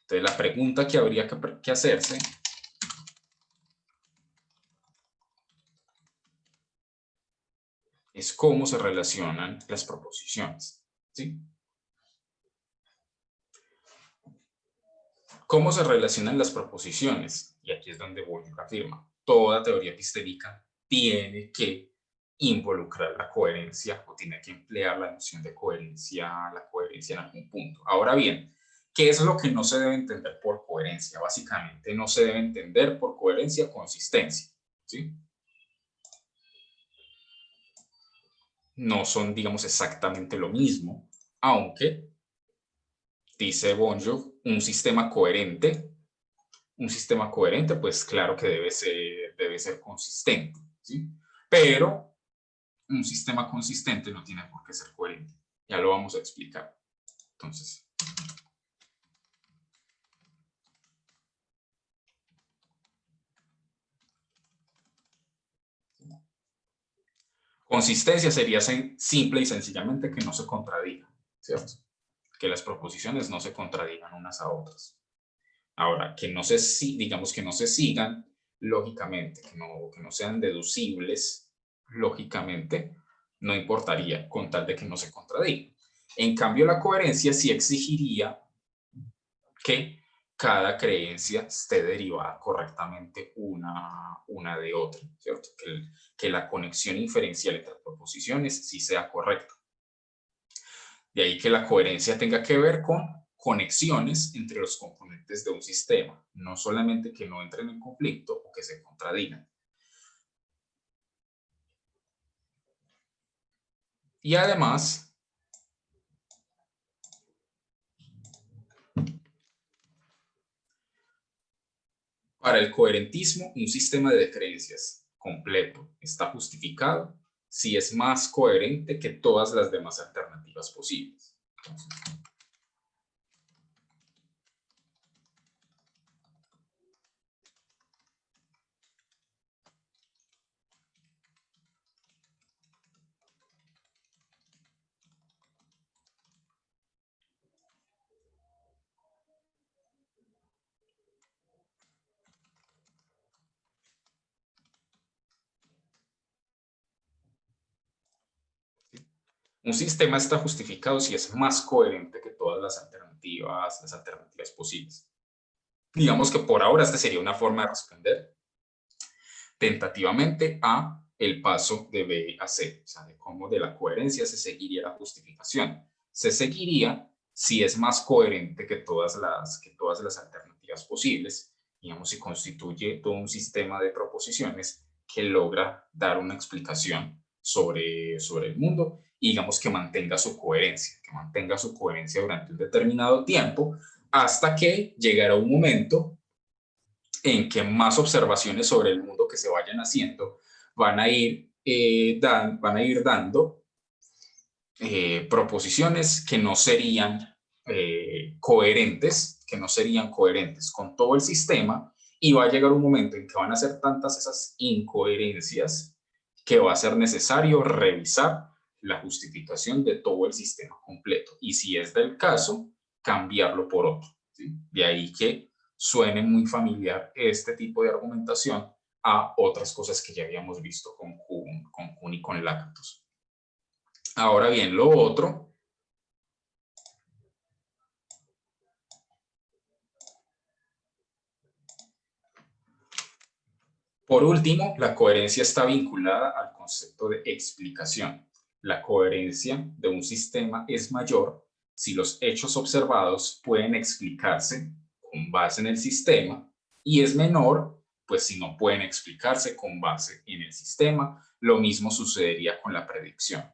Entonces, la pregunta que habría que hacerse es cómo se relacionan las proposiciones, ¿sí? ¿Cómo se relacionan las proposiciones? Y aquí es donde Bourdieu afirma, toda teoría epistémica tiene que involucrar la coherencia o tiene que emplear la noción de coherencia, la coherencia en algún punto. Ahora bien, ¿qué es lo que no se debe entender por coherencia? Básicamente no se debe entender por coherencia consistencia, ¿sí? No son, digamos, exactamente lo mismo, aunque, dice Bourdieu, un sistema coherente, pues claro que debe ser consistente, ¿sí? Pero un sistema consistente no tiene por qué ser coherente. Ya lo vamos a explicar. Entonces, consistencia sería simple y sencillamente que no se contradigan, ¿cierto? Que las proposiciones no se contradigan unas a otras. Ahora, digamos que no se sigan lógicamente, que no sean deducibles lógicamente, no importaría con tal de que no se contradigan. En cambio, la coherencia sí exigiría que cada creencia esté derivada correctamente una de otra, ¿cierto? Que la conexión inferencial entre proposiciones sí sea correcta. De ahí que la coherencia tenga que ver con conexiones entre los componentes de un sistema, no solamente que no entren en conflicto o que se contradigan. Y además, para el coherentismo, un sistema de creencias completo está justificado si es más coherente que todas las demás alternativas posibles. Entonces, un sistema está justificado si es más coherente que todas las alternativas posibles. Digamos que por ahora esta sería una forma de responder tentativamente a el paso de B a C, o sea, de cómo de la coherencia se seguiría la justificación. Se seguiría si es más coherente que todas las alternativas posibles, digamos, si constituye todo un sistema de proposiciones que logra dar una explicación sobre el mundo y digamos que mantenga su coherencia durante un determinado tiempo hasta que llegará un momento en que más observaciones sobre el mundo que se vayan haciendo van a ir dando proposiciones que no serían coherentes con todo el sistema, y va a llegar un momento en que van a ser tantas esas incoherencias que va a ser necesario revisar la justificación de todo el sistema completo. Y si es del caso, cambiarlo por otro, ¿sí? De ahí que suene muy familiar este tipo de argumentación a otras cosas que ya habíamos visto con Kuhn y con Lakatos. Ahora bien, lo otro. Por último, la coherencia está vinculada al concepto de explicación. La coherencia de un sistema es mayor si los hechos observados pueden explicarse con base en el sistema y es menor, pues si no pueden explicarse con base en el sistema. Lo mismo sucedería con la predicción.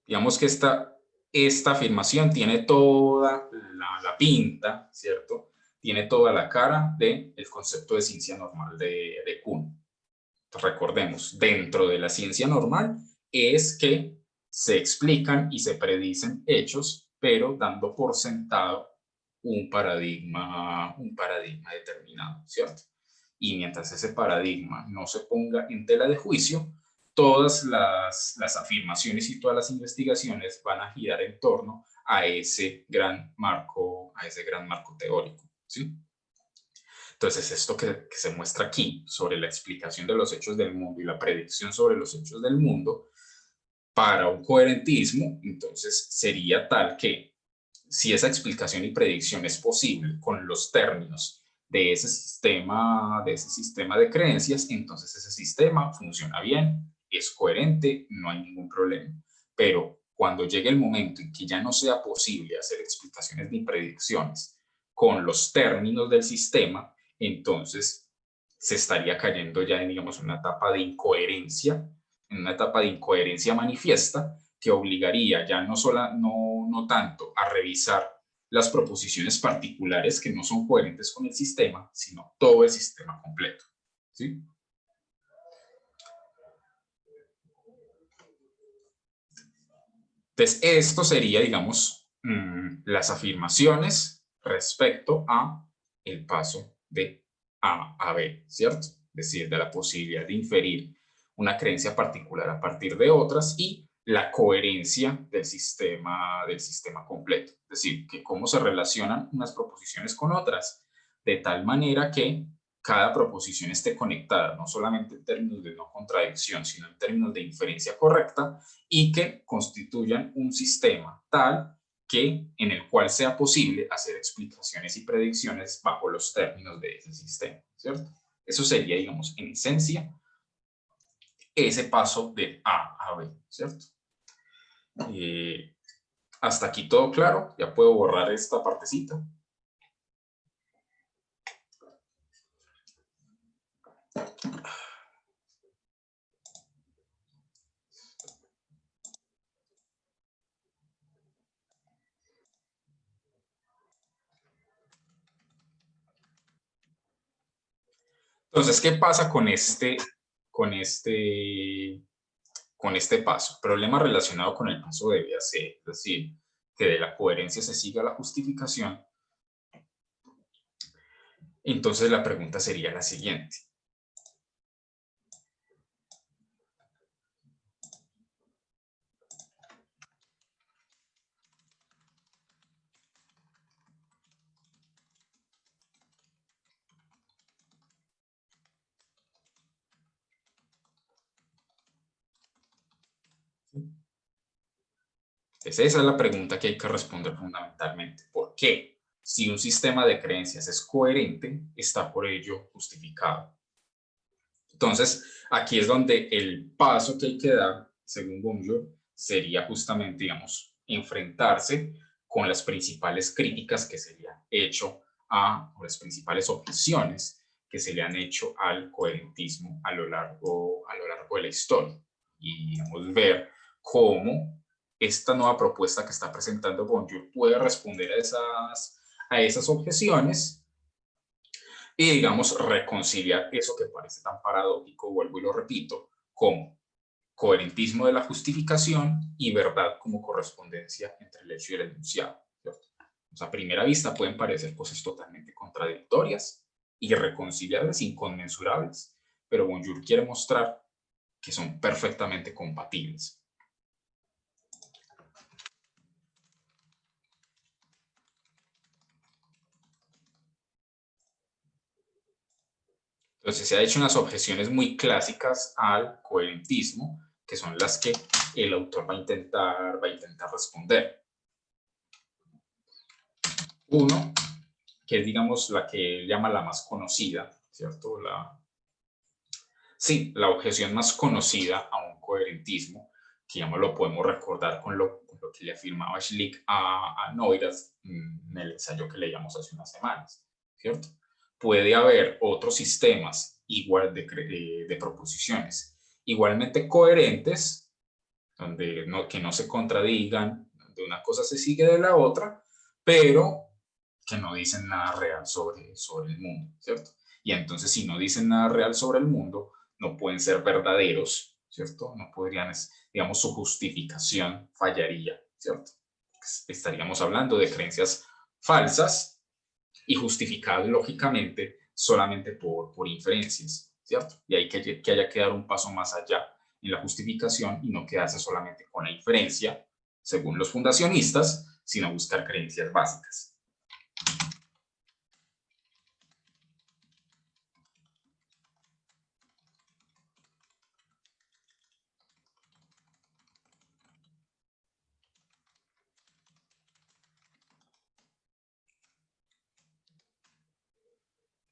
Digamos que esta afirmación tiene toda la pinta, ¿cierto? Tiene toda la cara del concepto de ciencia normal de Kuhn. Recordemos, dentro de la ciencia normal es que se explican y se predicen hechos, pero dando por sentado un paradigma determinado, ¿cierto? Y mientras ese paradigma no se ponga en tela de juicio, todas las afirmaciones y todas las investigaciones van a girar en torno a ese gran marco teórico, ¿sí? Entonces, esto que se muestra aquí sobre la explicación de los hechos del mundo y la predicción sobre los hechos del mundo, para un coherentismo, entonces sería tal que si esa explicación y predicción es posible con los términos de ese sistema de creencias, entonces ese sistema funciona bien, es coherente, no hay ningún problema. Pero cuando llegue el momento en que ya no sea posible hacer explicaciones ni predicciones con los términos del sistema, entonces se estaría cayendo ya en, digamos, una etapa de incoherencia, manifiesta, que obligaría ya no tanto a revisar las proposiciones particulares que no son coherentes con el sistema, sino todo el sistema completo, ¿sí? Entonces, esto sería, digamos, las afirmaciones respecto a el paso de A a B, ¿cierto? Es decir, de la posibilidad de inferir una creencia particular a partir de otras y la coherencia del sistema completo. Es decir, que cómo se relacionan unas proposiciones con otras, de tal manera que cada proposición esté conectada, no solamente en términos de no contradicción, sino en términos de inferencia correcta, y que constituyan un sistema tal que en el cual sea posible hacer explicaciones y predicciones bajo los términos de ese sistema, ¿cierto? Eso sería, digamos, en esencia, ese paso de A a B, ¿cierto? Hasta aquí todo claro, ya puedo borrar esta partecita. Entonces, ¿qué pasa con este paso? Problema relacionado con el paso de B a C, es decir, que de la coherencia se siga la justificación. Entonces, la pregunta sería la siguiente. Entonces, esa es la pregunta que hay que responder fundamentalmente. ¿Por qué? Si un sistema de creencias es coherente, está por ello justificado. Entonces, aquí es donde el paso que hay que dar, según Bonjour, sería justamente, digamos, enfrentarse con las principales críticas que se le han hecho o las principales objeciones que se le han hecho al coherentismo a lo largo de la historia. Y, digamos, ver cómo esta nueva propuesta que está presentando Bonjour puede responder a esas objeciones y, digamos, reconciliar eso que parece tan paradójico, vuelvo y lo repito, como coherentismo de la justificación y verdad como correspondencia entre el hecho y el enunciado, ¿cierto? O sea, a primera vista pueden parecer cosas totalmente contradictorias, irreconciliables, inconmensurables, pero Bonjour quiere mostrar que son perfectamente compatibles. Entonces se ha hecho unas objeciones muy clásicas al coherentismo, que son las que el autor va a intentar responder. Uno, que es, digamos, la que él llama la más conocida, ¿cierto? La objeción más conocida a un coherentismo, que ya lo podemos recordar con lo que le afirmaba Schlick a Neurath en el ensayo que leíamos hace unas semanas, ¿cierto? Puede haber otros sistemas igual de proposiciones igualmente coherentes, que no se contradigan, donde una cosa se sigue de la otra, pero que no dicen nada real sobre el mundo, ¿cierto? Y entonces, si no dicen nada real sobre el mundo, no pueden ser verdaderos, ¿cierto? No podrían, digamos, su justificación fallaría, ¿cierto? Estaríamos hablando de creencias falsas y justificadas lógicamente solamente por inferencias, ¿cierto? Y hay que haya que dar un paso más allá en la justificación y no quedarse solamente con la inferencia, según los fundacionistas, sino buscar creencias básicas.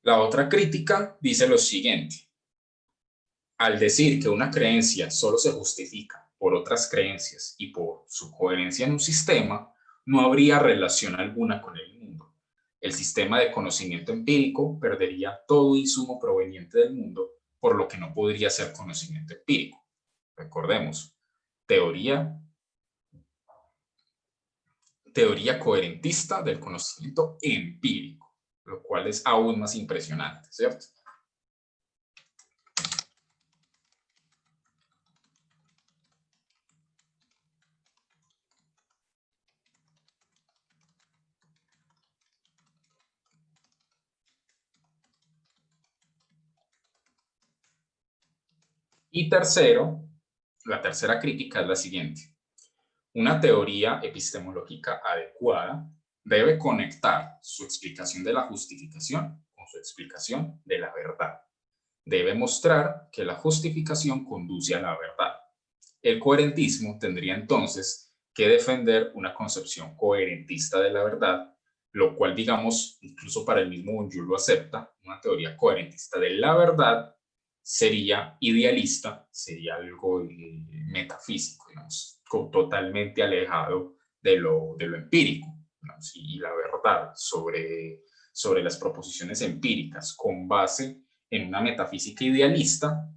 La otra crítica dice lo siguiente: al decir que una creencia solo se justifica por otras creencias y por su coherencia en un sistema, no habría relación alguna con el mundo. El sistema de conocimiento empírico perdería todo insumo proveniente del mundo, por lo que no podría ser conocimiento empírico. Recordemos, teoría coherentista del conocimiento empírico, lo cual es aún más impresionante, ¿cierto? Y tercero, la tercera crítica es la siguiente: una teoría epistemológica adecuada debe conectar su explicación de la justificación con su explicación de la verdad. Debe mostrar que la justificación conduce a la verdad. El coherentismo tendría entonces que defender una concepción coherentista de la verdad, lo cual, digamos, incluso para el mismo Bonjour lo acepta. Una teoría coherentista de la verdad sería idealista, sería algo metafísico, digamos, totalmente alejado de lo empírico, digamos, y la verdad sobre las proposiciones empíricas con base en una metafísica idealista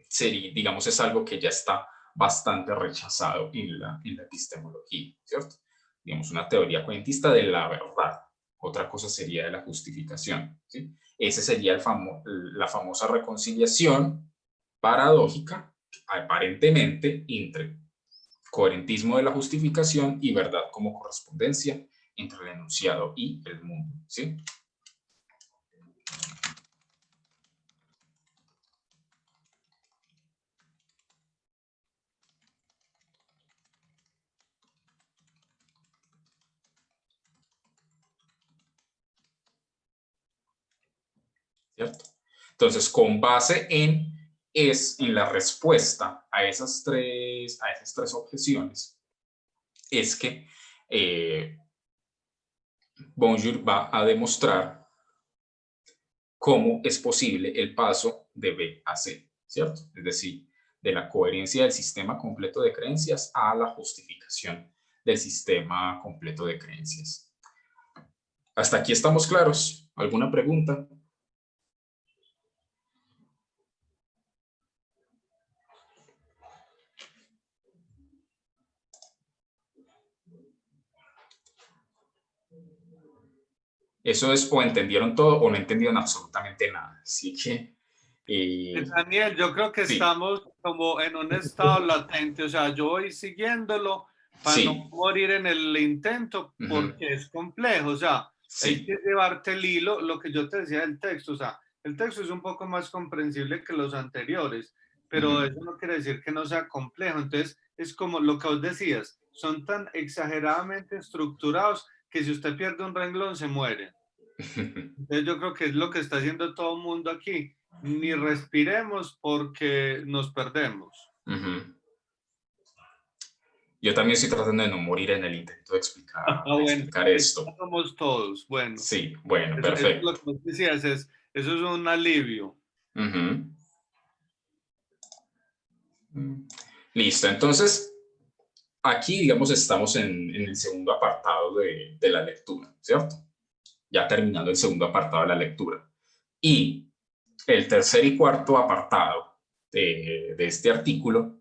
sería, digamos, es algo que ya está bastante rechazado en la epistemología, ¿cierto? Digamos, una teoría coherentista de la verdad. Otra cosa sería de la justificación, ¿sí? Esa sería la famosa reconciliación paradójica, aparentemente, entre coherentismo de la justificación y verdad como correspondencia entre el enunciado y el mundo, ¿sí? ¿Cierto? Entonces, con base en la respuesta a esas tres objeciones, es que Bonjour va a demostrar cómo es posible el paso de B a C, ¿cierto? Es decir, de la coherencia del sistema completo de creencias a la justificación del sistema completo de creencias. ¿Hasta aquí estamos claros? ¿Alguna pregunta? Eso es o entendieron todo o no entendieron absolutamente nada. Así que... Daniel, yo creo que sí. estamos como en un estado latente, o sea, yo voy siguiéndolo para no Sí. morir en el intento porque es complejo, o sea, Sí. hay que llevarte el hilo, lo que yo te decía del texto, o sea, el texto es un poco más comprensible que los anteriores, pero eso no quiere decir que no sea complejo, entonces es como lo que vos decías, son tan exageradamente estructurados que si usted pierde un renglón se muere. Entonces yo creo que es lo que está haciendo todo el mundo aquí. Ni respiremos porque nos perdemos. Yo también estoy tratando de no morir en el intento de explicar esto. Somos todos. Bueno. Sí, bueno, Eso es perfecto. lo que vos decías, eso es un alivio. Listo, entonces aquí, digamos, estamos en el segundo apartado de la lectura, ¿cierto? Ya terminando el segundo apartado de la lectura. Y el tercer y cuarto apartado de este artículo,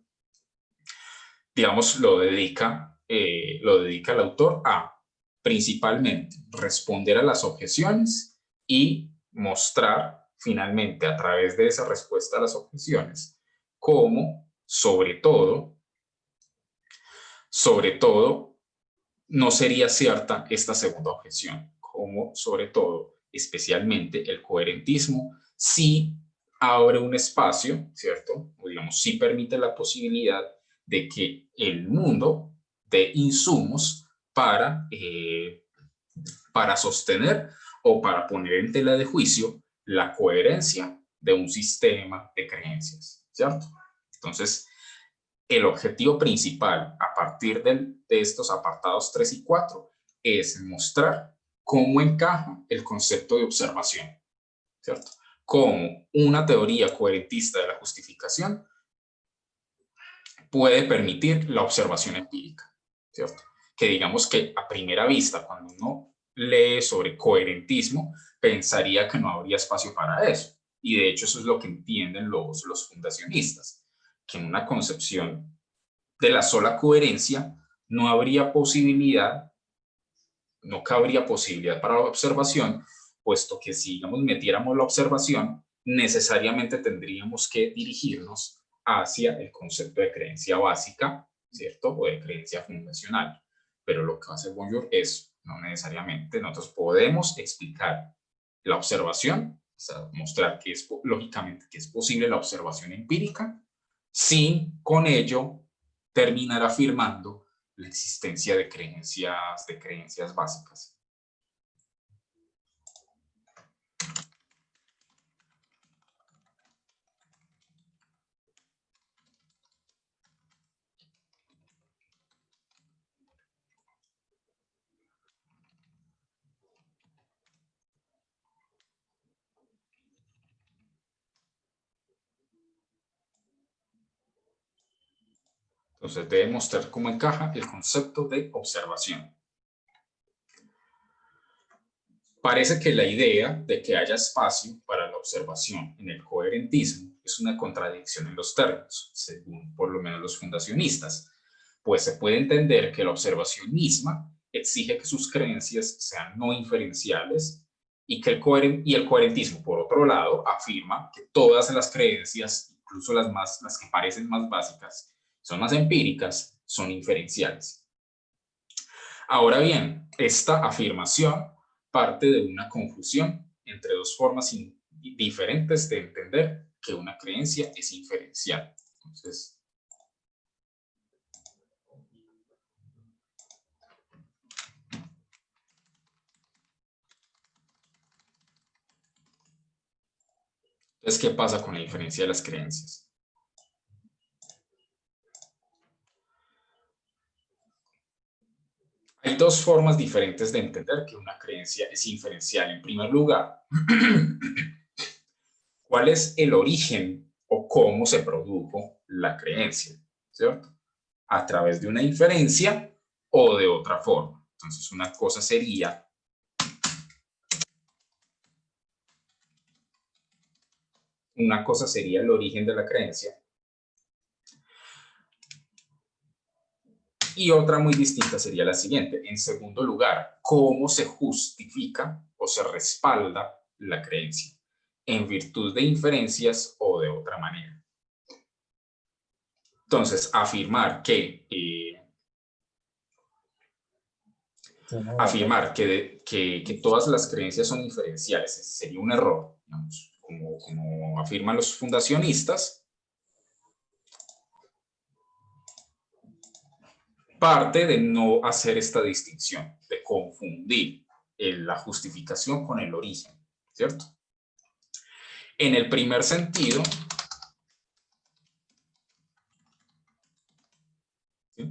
digamos, lo dedica el autor a principalmente responder a las objeciones y mostrar finalmente a través de esa respuesta a las objeciones cómo, sobre todo, no sería cierta esta segunda objeción, como sobre todo, especialmente el coherentismo, sí abre un espacio, ¿cierto? O digamos, sí permite la posibilidad de que el mundo de insumos para sostener o para poner en tela de juicio la coherencia de un sistema de creencias, ¿cierto? Entonces, el objetivo principal a partir de estos apartados 3 y 4 es mostrar cómo encaja el concepto de observación, ¿cierto? Cómo una teoría coherentista de la justificación puede permitir la observación empírica, ¿cierto? Que digamos que a primera vista, cuando uno lee sobre coherentismo, pensaría que no habría espacio para eso. Y de hecho eso es lo que entienden los fundacionistas, que en una concepción de la sola coherencia no habría posibilidad, no cabría posibilidad para la observación, puesto que si, digamos, metiéramos la observación, necesariamente tendríamos que dirigirnos hacia el concepto de creencia básica, ¿cierto? O de creencia fundacional. Pero lo que hace Bonjour es, no necesariamente, nosotros podemos explicar la observación, o sea, mostrar que es, lógicamente, que es posible la observación empírica, sin con ello terminar afirmando la existencia de creencias básicas. Entonces debe mostrar cómo encaja el concepto de observación. Parece que la idea de que haya espacio para la observación en el coherentismo es una contradicción en los términos, según por lo menos los fundacionistas, pues se puede entender que la observación misma exige que sus creencias sean no inferenciales y que el coherentismo, por otro lado, afirma que todas las creencias, incluso las que parecen más básicas, son más empíricas, son inferenciales. Ahora bien, esta afirmación parte de una confusión entre dos formas diferentes de entender que una creencia es inferencial. Entonces, ¿qué pasa con la inferencia de las creencias? Hay dos formas diferentes de entender que una creencia es inferencial. En primer lugar, ¿cuál es el origen o cómo se produjo la creencia? ¿Cierto? A través de una inferencia o de otra forma. Entonces, una cosa sería el origen de la creencia y otra muy distinta sería la siguiente. En segundo lugar, ¿cómo se justifica o se respalda la creencia en virtud de inferencias o de otra manera. Entonces, afirmar que todas las creencias son inferenciales sería un error, digamos, como afirman los fundacionistas. Parte de no hacer esta distinción, de confundir la justificación con el origen, ¿cierto? En el primer sentido, ¿sí?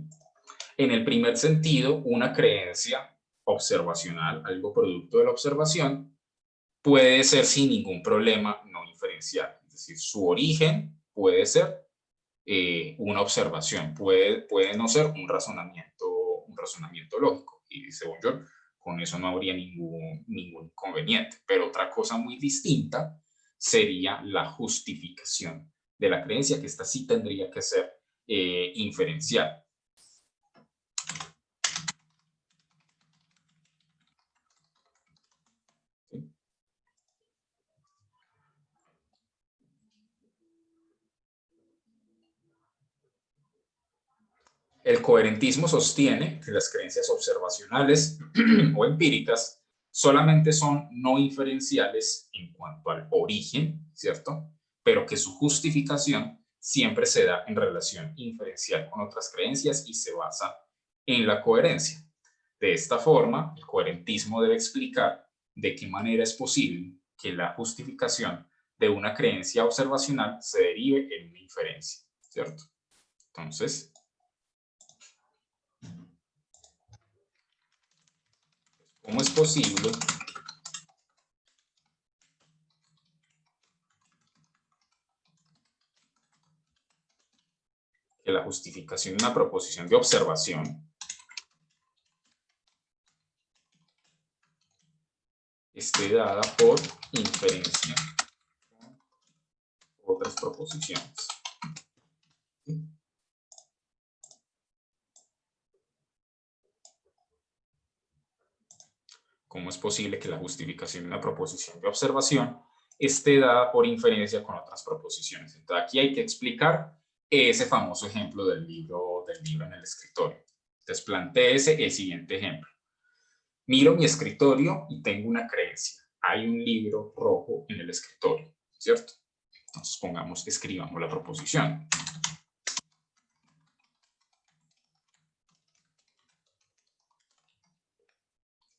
En el primer sentido, una creencia observacional, algo producto de la observación, puede ser sin ningún problema no inferencial. Es decir, su origen puede ser una observación, puede no ser un razonamiento lógico. Y dice Bonjour, con eso no habría ningún inconveniente. Pero otra cosa muy distinta sería la justificación de la creencia, que esta sí tendría que ser inferencial. El coherentismo sostiene que las creencias observacionales o empíricas solamente son no inferenciales en cuanto al origen, ¿cierto? Pero que su justificación siempre se da en relación inferencial con otras creencias y se basa en la coherencia. De esta forma, el coherentismo debe explicar de qué manera es posible que la justificación de una creencia observacional se derive en una inferencia, ¿cierto? Entonces, ¿cómo es posible que la justificación de una proposición de observación esté dada por inferencia con otras proposiciones? ¿Cómo es posible que la justificación de una proposición de observación esté dada por inferencia con otras proposiciones? Entonces, aquí hay que explicar ese famoso ejemplo del libro en el escritorio. Entonces, plantéese el siguiente ejemplo. Miro mi escritorio y tengo una creencia. Hay un libro rojo en el escritorio, ¿cierto? Entonces, escribamos la proposición.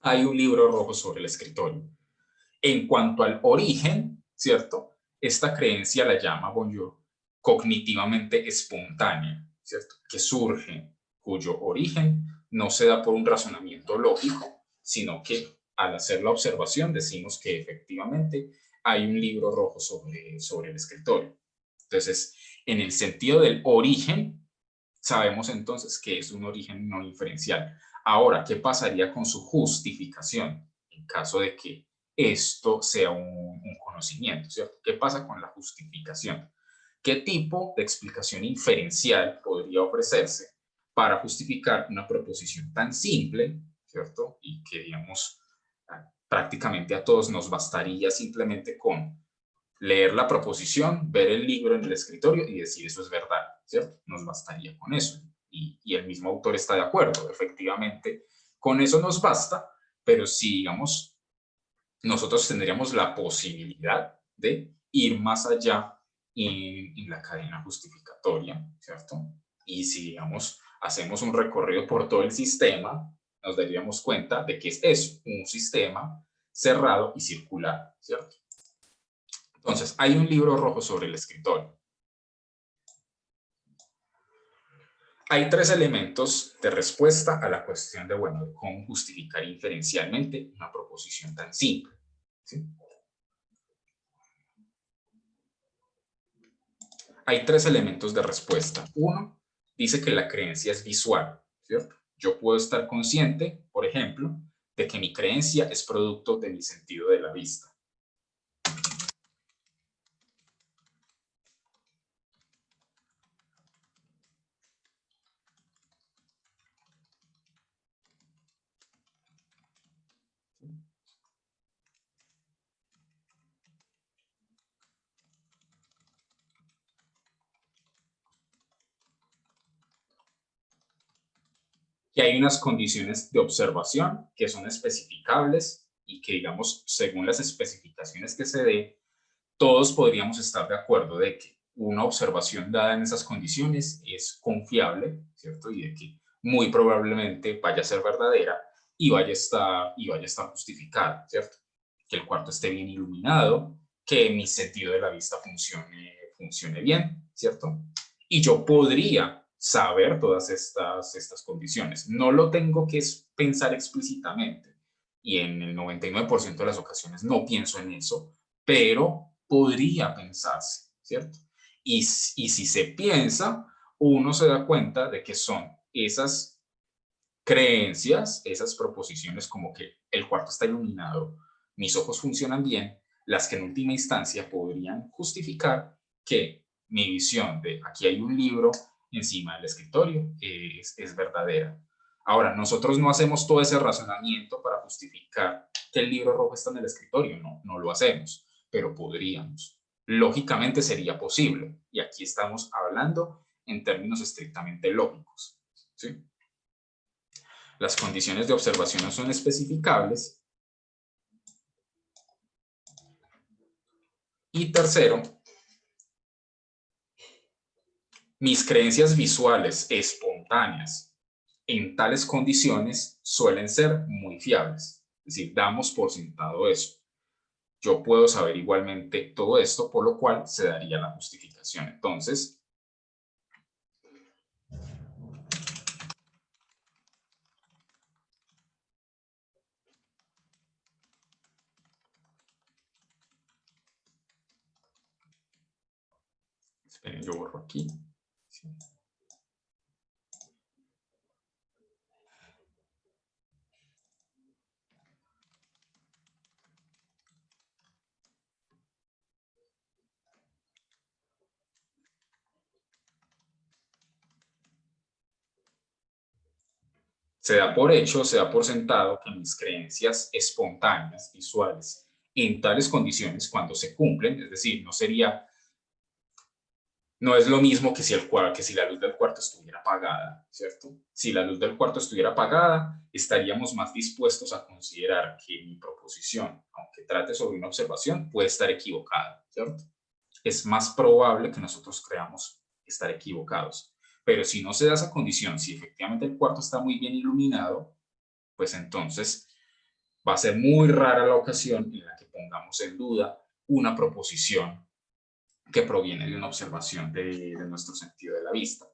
Hay un libro rojo sobre el escritorio. En cuanto al origen, ¿cierto? Esta creencia la llama Bonjour cognitivamente espontánea, ¿cierto? Que surge, cuyo origen no se da por un razonamiento lógico, sino que al hacer la observación decimos que efectivamente hay un libro rojo sobre el escritorio. Entonces, en el sentido del origen, sabemos entonces que es un origen no inferencial. Ahora, ¿qué pasaría con su justificación en caso de que esto sea un conocimiento, ¿cierto? ¿Qué pasa con la justificación? ¿Qué tipo de explicación inferencial podría ofrecerse para justificar una proposición tan simple, ¿cierto? Y que, digamos, prácticamente a todos nos bastaría simplemente con leer la proposición, ver el libro en el escritorio y decir eso es verdad, ¿cierto? Nos bastaría con eso. Y el mismo autor está de acuerdo, efectivamente, con eso nos basta, pero si, digamos, nosotros tendríamos la posibilidad de ir más allá en la cadena justificatoria, ¿cierto? Y si, digamos, hacemos un recorrido por todo el sistema, nos daríamos cuenta de que es eso, un sistema cerrado y circular, ¿cierto? Entonces, hay un libro rojo sobre el escritorio. Hay tres elementos de respuesta a la cuestión de, bueno, cómo justificar inferencialmente una proposición tan simple, ¿sí? Hay tres elementos de respuesta. Uno, dice que la creencia es visual, ¿cierto? Yo puedo estar consciente, por ejemplo, de que mi creencia es producto de mi sentido de la vista. que hay unas condiciones de observación que son especificables y que, digamos, según las especificaciones que se dé, todos podríamos estar de acuerdo de que una observación dada en esas condiciones es confiable, ¿cierto? Y de que muy probablemente vaya a ser verdadera y vaya a estar justificada, ¿cierto? Que el cuarto esté bien iluminado, que mi sentido de la vista funcione bien, ¿cierto? Y yo podría saber todas estas condiciones. No lo tengo que pensar explícitamente, y en el 99% de las ocasiones no pienso en eso, pero podría pensarse, ¿cierto? Y si se piensa, uno se da cuenta de que son esas creencias, esas proposiciones como que el cuarto está iluminado, mis ojos funcionan bien, las que en última instancia podrían justificar que mi visión de aquí hay un libro encima del escritorio es verdadera. Ahora, nosotros no hacemos todo ese razonamiento para justificar que el libro rojo está en el escritorio, no lo hacemos, pero podríamos. Lógicamente sería posible, y aquí estamos hablando en términos estrictamente lógicos, ¿sí? Las condiciones de observación no son especificables. Y tercero, mis creencias visuales espontáneas en tales condiciones suelen ser muy fiables. Es decir, damos por sentado eso. Yo puedo saber igualmente todo esto, por lo cual se daría la justificación. Entonces, esperen, yo borro aquí. Sí. Se da por hecho, se da por sentado que mis creencias espontáneas, visuales, en tales condiciones, cuando se cumplen, es decir, no es lo mismo que si la luz del cuarto estuviera apagada, ¿cierto? Si la luz del cuarto estuviera apagada, estaríamos más dispuestos a considerar que mi proposición, aunque trate sobre una observación, puede estar equivocada, ¿cierto? Es más probable que nosotros creamos estar equivocados. Pero si no se da esa condición, si efectivamente el cuarto está muy bien iluminado, pues entonces va a ser muy rara la ocasión en la que pongamos en duda una proposición que proviene de una observación de nuestro sentido de la vista.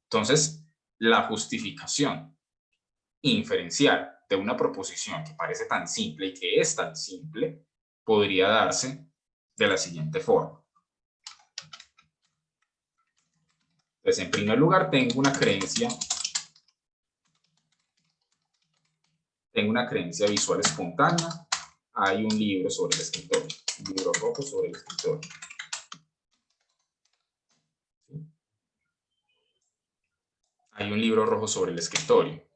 Entonces, la justificación inferencial de una proposición que parece tan simple y que es tan simple, podría darse de la siguiente forma. Entonces, en primer lugar, tengo una creencia visual espontánea. Hay un libro sobre el escritorio, un libro rojo sobre el escritorio. Hay un libro rojo sobre el escritorio.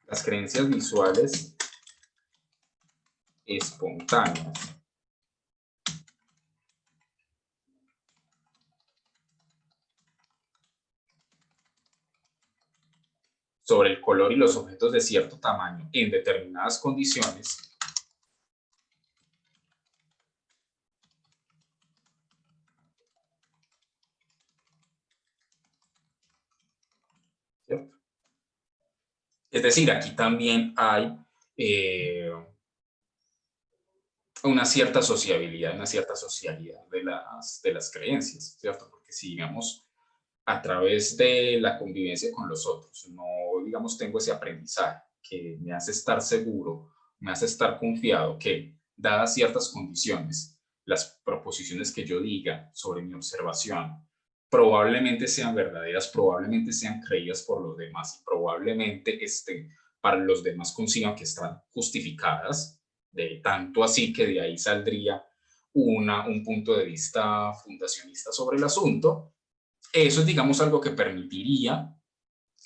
Las creencias visuales espontáneas sobre el color y los objetos de cierto tamaño en determinadas condiciones ¿cierto? Es decir, aquí también hay una cierta sociabilidad de las creencias, ¿cierto? Porque si, digamos, a través de la convivencia con los otros, no, digamos, tengo ese aprendizaje que me hace estar seguro, me hace estar confiado que, dadas ciertas condiciones, las proposiciones que yo diga sobre mi observación probablemente sean verdaderas, probablemente sean creídas por los demás y probablemente para los demás consigan que están justificadas, de tanto así que de ahí saldría un punto de vista fundacionista sobre el asunto. Eso es, digamos, algo que permitiría,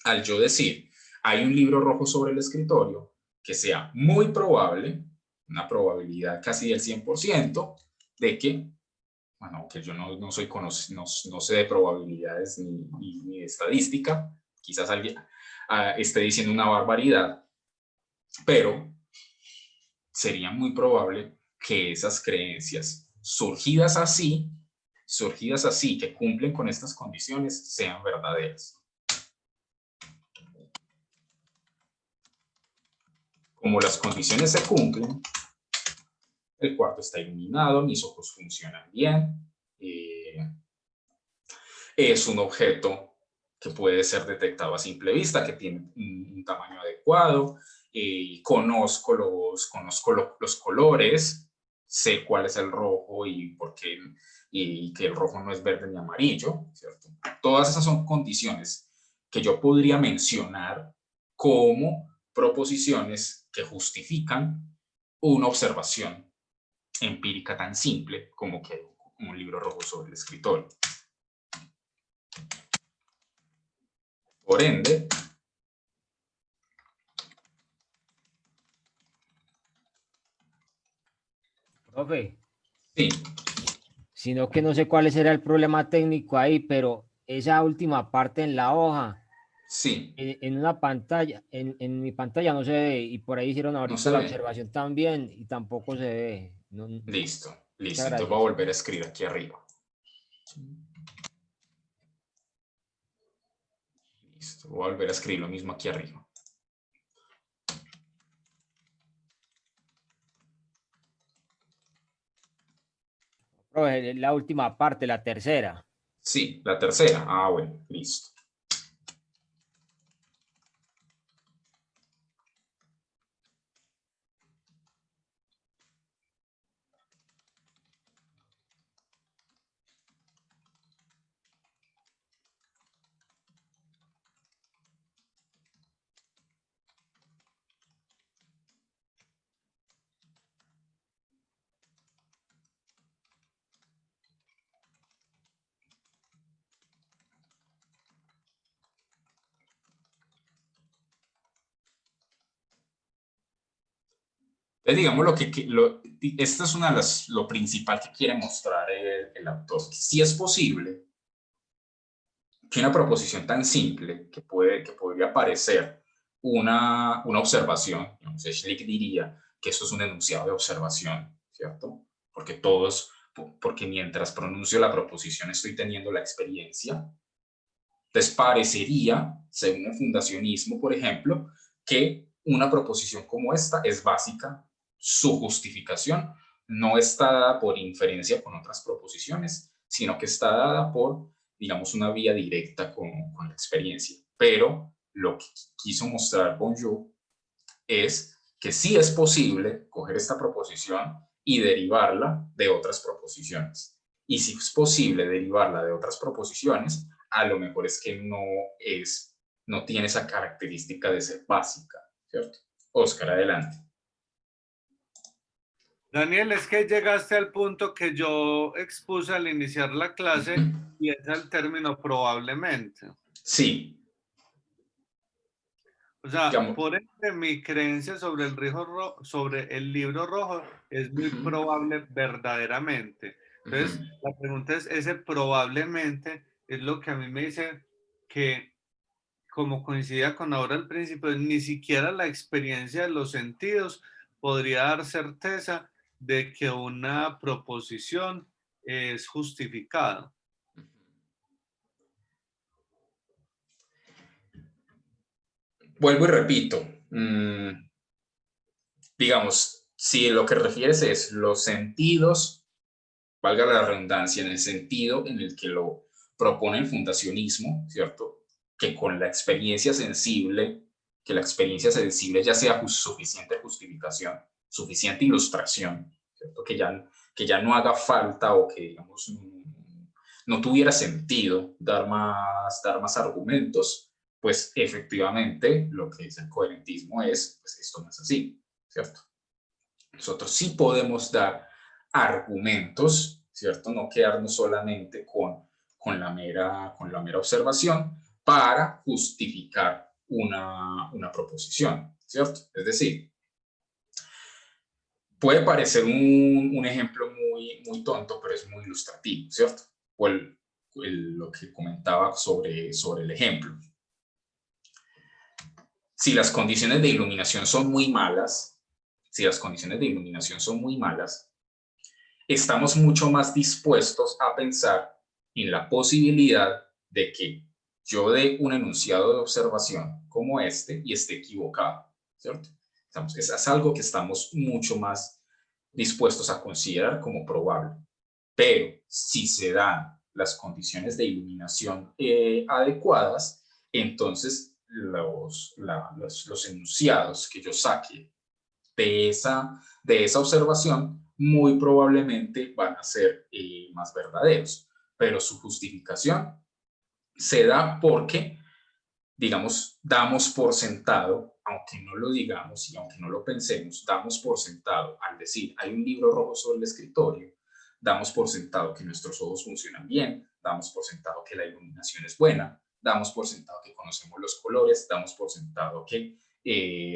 al yo decir, hay un libro rojo sobre el escritorio, que sea muy probable, una probabilidad casi del 100%, de que bueno, aunque yo no soy no sé de probabilidades ni de estadística, quizás alguien esté diciendo una barbaridad, pero sería muy probable que esas creencias surgidas así, que cumplen con estas condiciones, sean verdaderas. Como las condiciones se cumplen, el cuarto está iluminado, mis ojos funcionan bien, es un objeto que puede ser detectado a simple vista, que tiene un tamaño adecuado, conozco los colores, sé cuál es el rojo y por qué, y que el rojo no es verde ni amarillo, ¿cierto? Todas esas son condiciones que yo podría mencionar como proposiciones que justifican una observación empírica tan simple como que un libro rojo sobre el escritorio. Por ende, Profe, sí, sino que no sé cuál será el problema técnico ahí, pero esa última parte en la hoja, sí, en una pantalla, en mi pantalla no se ve, y por ahí hicieron no ahorita se la ve. observación también, y tampoco se ve. Listo, Muchas listo. Entonces voy a gracias. volver a escribir aquí arriba. Listo, voy a volver a escribir lo mismo aquí arriba. Profe, la última parte, la tercera. Sí, la tercera. Ah, bueno, listo. Digamos esta es una de lo principal que quiere mostrar el autor. Si es posible que una proposición tan simple que podría parecer una observación, entonces Schlick diría que esto es un enunciado de observación, ¿cierto? Porque mientras pronuncio la proposición estoy teniendo la experiencia. Entonces parecería, según el fundacionismo, por ejemplo, que una proposición como esta es básica. Su justificación no está dada por inferencia con otras proposiciones, sino que está dada por, digamos, una vía directa con la experiencia. Pero lo que quiso mostrar Bonjour es que sí es posible coger esta proposición y derivarla de otras proposiciones. Y si es posible derivarla de otras proposiciones, a lo mejor es que no tiene esa característica de ser básica, ¿cierto? Oscar, adelante. Daniel, es que llegaste al punto que yo expuse al iniciar la clase y es el término probablemente. Sí. O sea, Digamos, por ende, mi creencia sobre sobre el libro rojo es muy probable verdaderamente. Entonces, la pregunta es, ese probablemente es lo que a mí me dice que, como coincidía con ahora al principio, ni siquiera la experiencia de los sentidos podría dar certeza de que una proposición es justificada. vuelvo y repito, digamos, si lo que refieres es los sentidos, valga la redundancia, en el sentido en el que lo propone el fundacionismo, ¿cierto? Que con la experiencia sensible, que la experiencia sensible ya sea suficiente justificación, suficiente ilustración, ¿cierto? Que ya no haga falta o que, digamos, no tuviera sentido dar más argumentos, pues efectivamente lo que dice el coherentismo es, pues esto no es así, ¿cierto? Nosotros sí podemos dar argumentos, ¿cierto? No quedarnos solamente con la mera observación para justificar una proposición, ¿cierto? Es decir, puede parecer un ejemplo muy tonto, pero es muy ilustrativo, ¿cierto? O lo que comentaba sobre el ejemplo. Si las condiciones de iluminación son muy malas, estamos mucho más dispuestos a pensar en la posibilidad de que yo dé un enunciado de observación como este y esté equivocado, ¿cierto? Es algo que estamos mucho más dispuestos a considerar como probable. Pero si se dan las condiciones de iluminación adecuadas, entonces los enunciados que yo saque de esa observación muy probablemente van a ser más verdaderos, pero su justificación se da porque, digamos, damos por sentado, aunque no lo digamos y aunque no lo pensemos, damos por sentado, al decir hay un libro rojo sobre el escritorio, damos por sentado que nuestros ojos funcionan bien, damos por sentado que la iluminación es buena, damos por sentado que conocemos los colores, damos por sentado que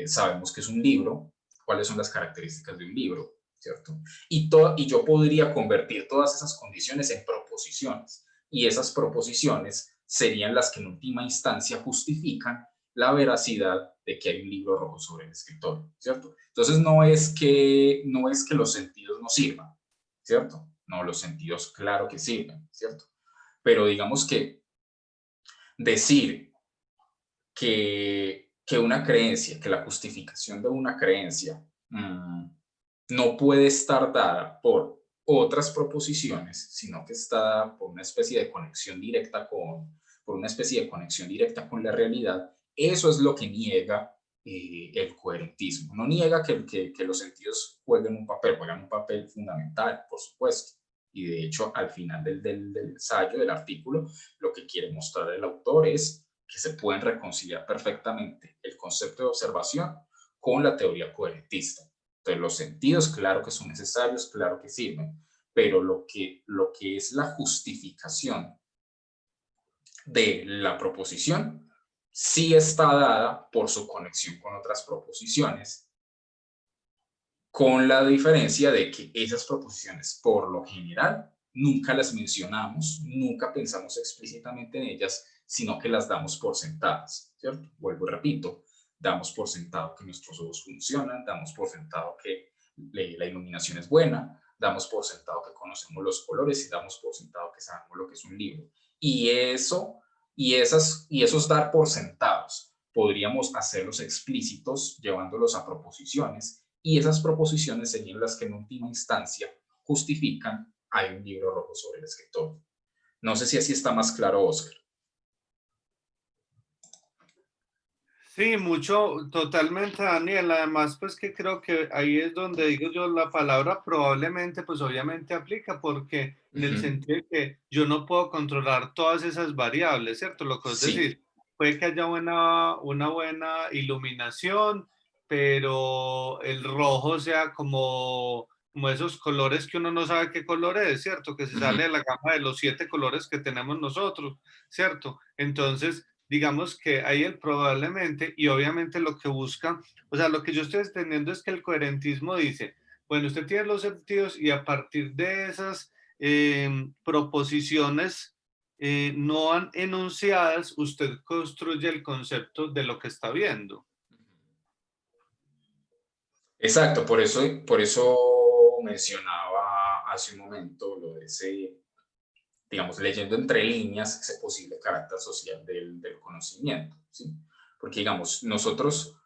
sabemos que es un libro, cuáles son las características de un libro, ¿cierto? Y yo podría convertir todas esas condiciones en proposiciones, y esas proposiciones serían las que en última instancia justifican la veracidad de que hay un libro rojo sobre el escritorio, ¿cierto? Entonces no es que los sentidos no sirvan, ¿cierto? No, los sentidos claro que sirven, ¿cierto? Pero digamos que decir que una creencia, que la justificación de una creencia no puede estar dada por otras proposiciones, sino que está dada por una especie de conexión directa con la realidad, eso es lo que niega el coherentismo. No niega que los sentidos juegan un papel fundamental, por supuesto. Y de hecho, al final del ensayo, del artículo, lo que quiere mostrar el autor es que se pueden reconciliar perfectamente el concepto de observación con la teoría coherentista. Entonces, los sentidos, claro que son necesarios, claro que sirven, pero lo que es la justificación de la proposición sí está dada por su conexión con otras proposiciones, con la diferencia de que esas proposiciones, por lo general, nunca las mencionamos, nunca pensamos explícitamente en ellas, sino que las damos por sentadas, ¿cierto? Vuelvo y repito, damos por sentado que nuestros ojos funcionan, damos por sentado que la iluminación es buena, damos por sentado que conocemos los colores y damos por sentado que sabemos lo que es un libro. Y esos dar por sentados podríamos hacerlos explícitos llevándolos a proposiciones, y esas proposiciones serían las que en última instancia justifican hay un libro rojo sobre el escritorio. No sé si así está más claro, Oscar. Sí, mucho, totalmente, Daniel. Además, pues que creo que ahí es donde digo yo la palabra probablemente, pues obviamente aplica, porque en el sentido de que yo no puedo controlar todas esas variables, ¿cierto? Lo que es decir, puede que haya una buena iluminación, pero el rojo sea como esos colores que uno no sabe qué color es, ¿cierto? Que se sale de la gama de los 7 colores que tenemos nosotros, ¿cierto? Entonces, digamos que ahí el probablemente, y obviamente lo que busca, o sea, lo que yo estoy entendiendo es que el coherentismo dice, bueno, usted tiene los sentidos y a partir de esas proposiciones no enunciadas, usted construye el concepto de lo que está viendo. Exacto, por eso mencionaba hace un momento lo de ese, digamos, leyendo entre líneas ese posible carácter social del conocimiento, ¿sí? Porque, digamos, nosotros,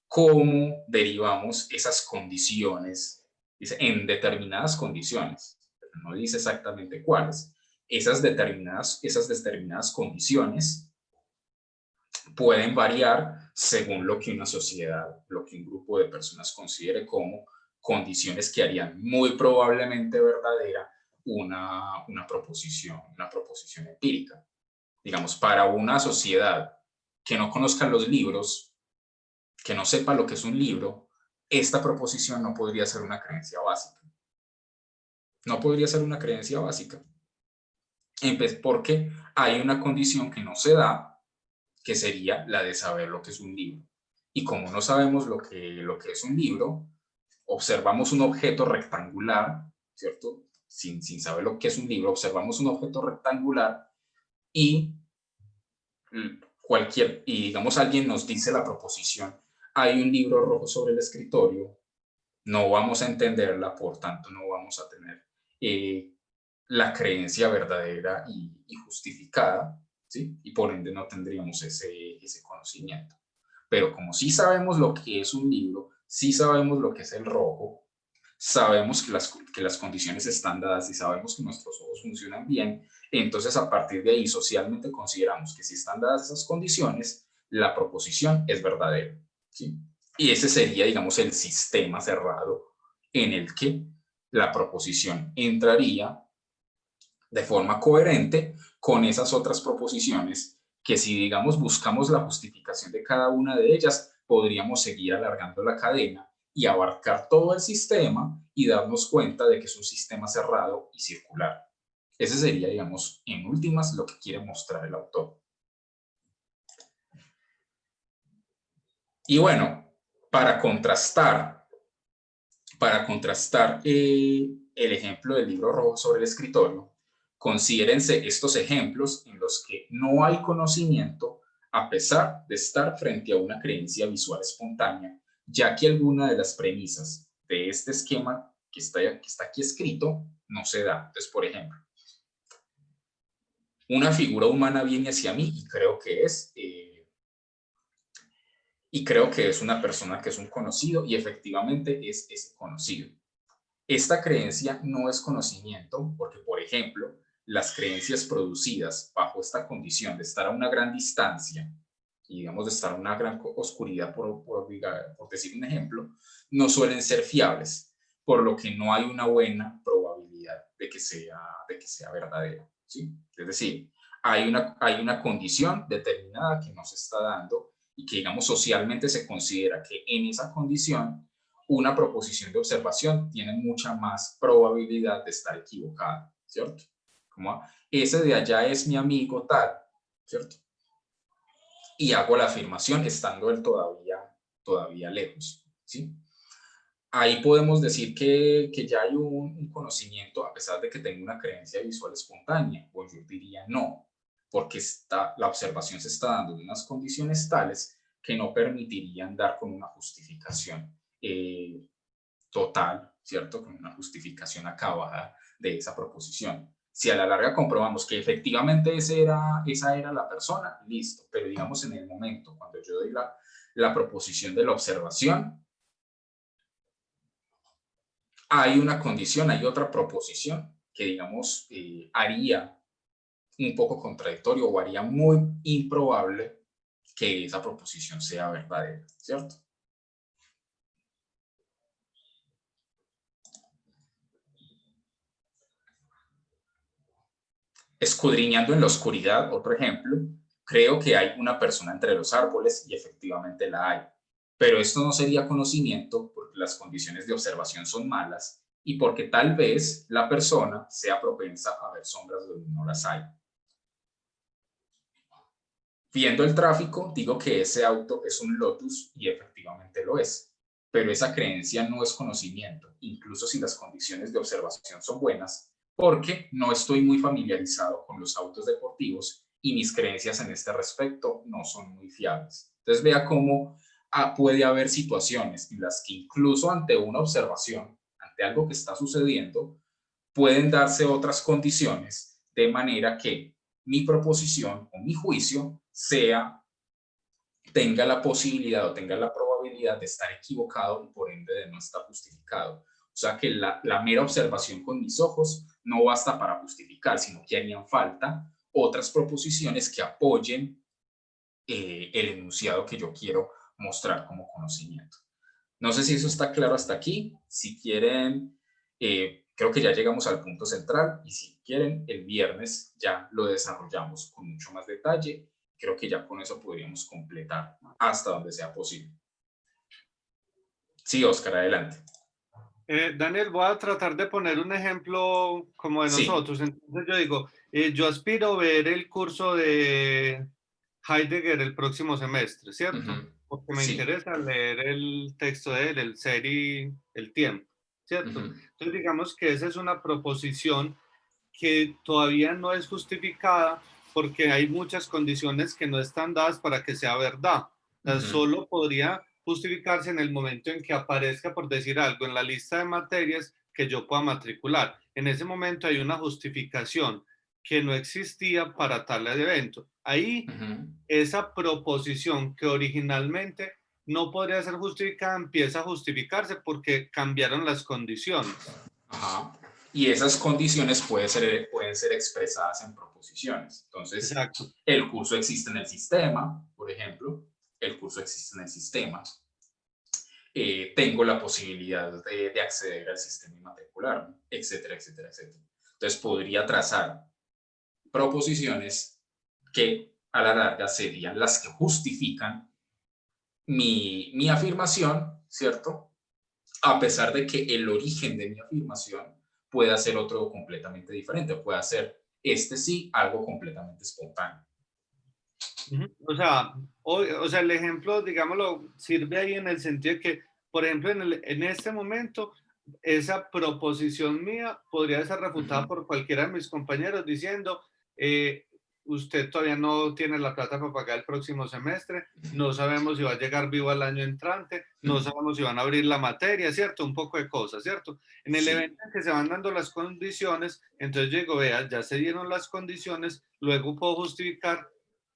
¿cómo derivamos esas condiciones? Dice, en determinadas condiciones, pero no dice exactamente cuáles. Esas determinadas condiciones pueden variar según lo que una sociedad, lo que un grupo de personas considere como condiciones que harían muy probablemente verdadera una proposición empírica. Digamos, para una sociedad que no conozca los libros, que no sepa lo que es un libro, esta proposición no podría ser una creencia básica. No podría ser una creencia básica. Porque hay una condición que no se da, que sería la de saber lo que es un libro. Y como no sabemos lo que es un libro, observamos un objeto rectangular, ¿cierto? sin saber lo que es un libro, observamos un objeto rectangular y digamos alguien nos dice la proposición, hay un libro rojo sobre el escritorio, no vamos a entenderla, por tanto no vamos a tener la creencia verdadera y justificada, ¿sí? Y por ende no tendríamos ese conocimiento. Pero como sí sabemos lo que es un libro, sí sabemos lo que es el rojo, sabemos que las condiciones están dadas y sabemos que nuestros ojos funcionan bien, entonces a partir de ahí socialmente consideramos que si están dadas esas condiciones, la proposición es verdadera, ¿sí? Y ese sería, digamos, el sistema cerrado en el que la proposición entraría de forma coherente con esas otras proposiciones que si, digamos, buscamos la justificación de cada una de ellas, podríamos seguir alargando la cadena y abarcar todo el sistema y darnos cuenta de que es un sistema cerrado y circular. Ese sería, digamos, en últimas, lo que quiere mostrar el autor. Y bueno, para contrastar el ejemplo del libro rojo sobre el escritorio, considérense estos ejemplos en los que no hay conocimiento a pesar de estar frente a una creencia visual espontánea, ya que alguna de las premisas de este esquema que está aquí escrito no se da. Entonces, por ejemplo, una figura humana viene hacia mí y creo que es una persona que es un conocido y efectivamente es ese conocido. Esta creencia no es conocimiento porque, por ejemplo, las creencias producidas bajo esta condición de estar a una gran distancia y, digamos, de estar en una gran oscuridad, por decir un ejemplo, no suelen ser fiables, por lo que no hay una buena probabilidad de que sea verdadero, ¿sí? Es decir, hay una condición determinada que nos está dando y que, digamos, socialmente se considera que en esa condición una proposición de observación tiene mucha más probabilidad de estar equivocada, ¿cierto? Como ese de allá es mi amigo tal, ¿cierto? Y hago la afirmación estando él todavía lejos, ¿sí? Ahí podemos decir que ya hay un conocimiento a pesar de que tengo una creencia visual espontánea, o yo diría no, porque la observación se está dando en unas condiciones tales que no permitirían dar con una justificación total, ¿cierto? Con una justificación acabada de esa proposición. Si a la larga comprobamos que efectivamente esa era la persona, listo. Pero digamos en el momento, cuando yo doy la proposición de la observación, hay una condición, hay otra proposición que, digamos, haría un poco contradictorio o haría muy improbable que esa proposición sea verdadera, ¿cierto? Escudriñando en la oscuridad, otro ejemplo, creo que hay una persona entre los árboles y efectivamente la hay. Pero esto no sería conocimiento porque las condiciones de observación son malas y porque tal vez la persona sea propensa a ver sombras donde no las hay. Viendo el tráfico, digo que ese auto es un Lotus y efectivamente lo es. Pero esa creencia no es conocimiento, incluso si las condiciones de observación son buenas, porque no estoy muy familiarizado con los autos deportivos y mis creencias en este respecto no son muy fiables. Entonces vea cómo puede haber situaciones en las que incluso ante una observación, ante algo que está sucediendo, pueden darse otras condiciones de manera que mi proposición o mi juicio tenga la posibilidad o tenga la probabilidad de estar equivocado y por ende de no estar justificado. O sea que la mera observación con mis ojos no basta para justificar, sino que harían falta otras proposiciones que apoyen el enunciado que yo quiero mostrar como conocimiento. No sé si eso está claro hasta aquí. Si quieren, creo que ya llegamos al punto central y si quieren, el viernes ya lo desarrollamos con mucho más detalle. Creo que ya con eso podríamos completar hasta donde sea posible. Sí, Oscar, adelante. Daniel, voy a tratar de poner un ejemplo como de nosotros. Sí. Entonces yo digo, yo aspiro a ver el curso de Heidegger el próximo semestre, ¿cierto? Porque me interesa leer el texto de él, el ser y el tiempo. ¿cierto? Ujú. Entonces digamos que esa es una proposición que todavía no es justificada porque hay muchas condiciones que no están dadas para que sea verdad. O sea, Ujú. solo podría justificarse en el momento en que aparezca, por decir algo, en la lista de materias que yo pueda matricular. En ese momento hay una justificación que no existía para tal evento. Ahí Ujú. esa proposición que originalmente no podría ser justificada empieza a justificarse porque cambiaron las condiciones. Ajá. Y esas condiciones pueden ser expresadas en proposiciones. Entonces, Exacto. el curso existe en el sistema, por ejemplo. El curso existe en el sistema. Tengo la posibilidad de acceder al sistema y matricularme, etcétera, etcétera, etcétera. Entonces, podría trazar proposiciones que a la larga serían las que justifican mi afirmación, ¿cierto? A pesar de que el origen de mi afirmación pueda ser otro completamente diferente, pueda ser este sí algo completamente espontáneo. O sea, el ejemplo, digámoslo, sirve ahí en el sentido de que, por ejemplo, en este momento, esa proposición mía podría ser refutada por cualquiera de mis compañeros diciendo, usted todavía no tiene la plata para pagar el próximo semestre, no sabemos si va a llegar vivo al año entrante, no sabemos si van a abrir la materia, ¿cierto? Un poco de cosas, ¿cierto? En el Sí. evento en que se van dando las condiciones, entonces yo digo, vea, ya se dieron las condiciones, luego puedo justificar,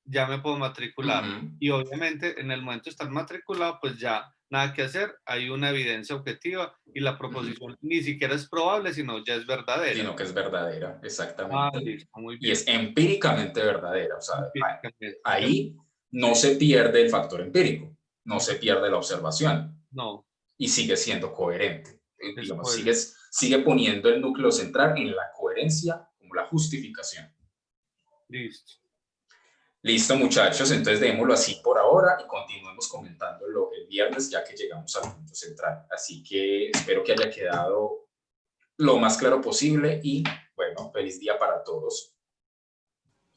ya me puedo matricular. Y obviamente en el momento de estar matriculado, pues ya nada que hacer, hay una evidencia objetiva y la proposición ni siquiera es probable, sino ya es verdadera. Sino que es verdadera, Ah, exactamente. listo, muy Y es bien. empíricamente verdadera. O sea, Empíricamente, ahí no sí. se pierde el factor empírico, no se pierde la observación No, y sigue siendo coherente. es Digamos, coherente. sigue poniendo el núcleo central en la coherencia como la justificación. Listo. Listo, muchachos, entonces démoslo así por ahora y continuemos comentándolo el viernes ya que llegamos al punto central. Así que espero que haya quedado lo más claro posible y bueno, feliz día para todos.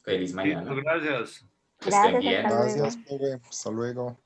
Feliz Listo, mañana. gracias. Que estén Gracias, bien. hasta luego. Gracias, profe. Hasta luego.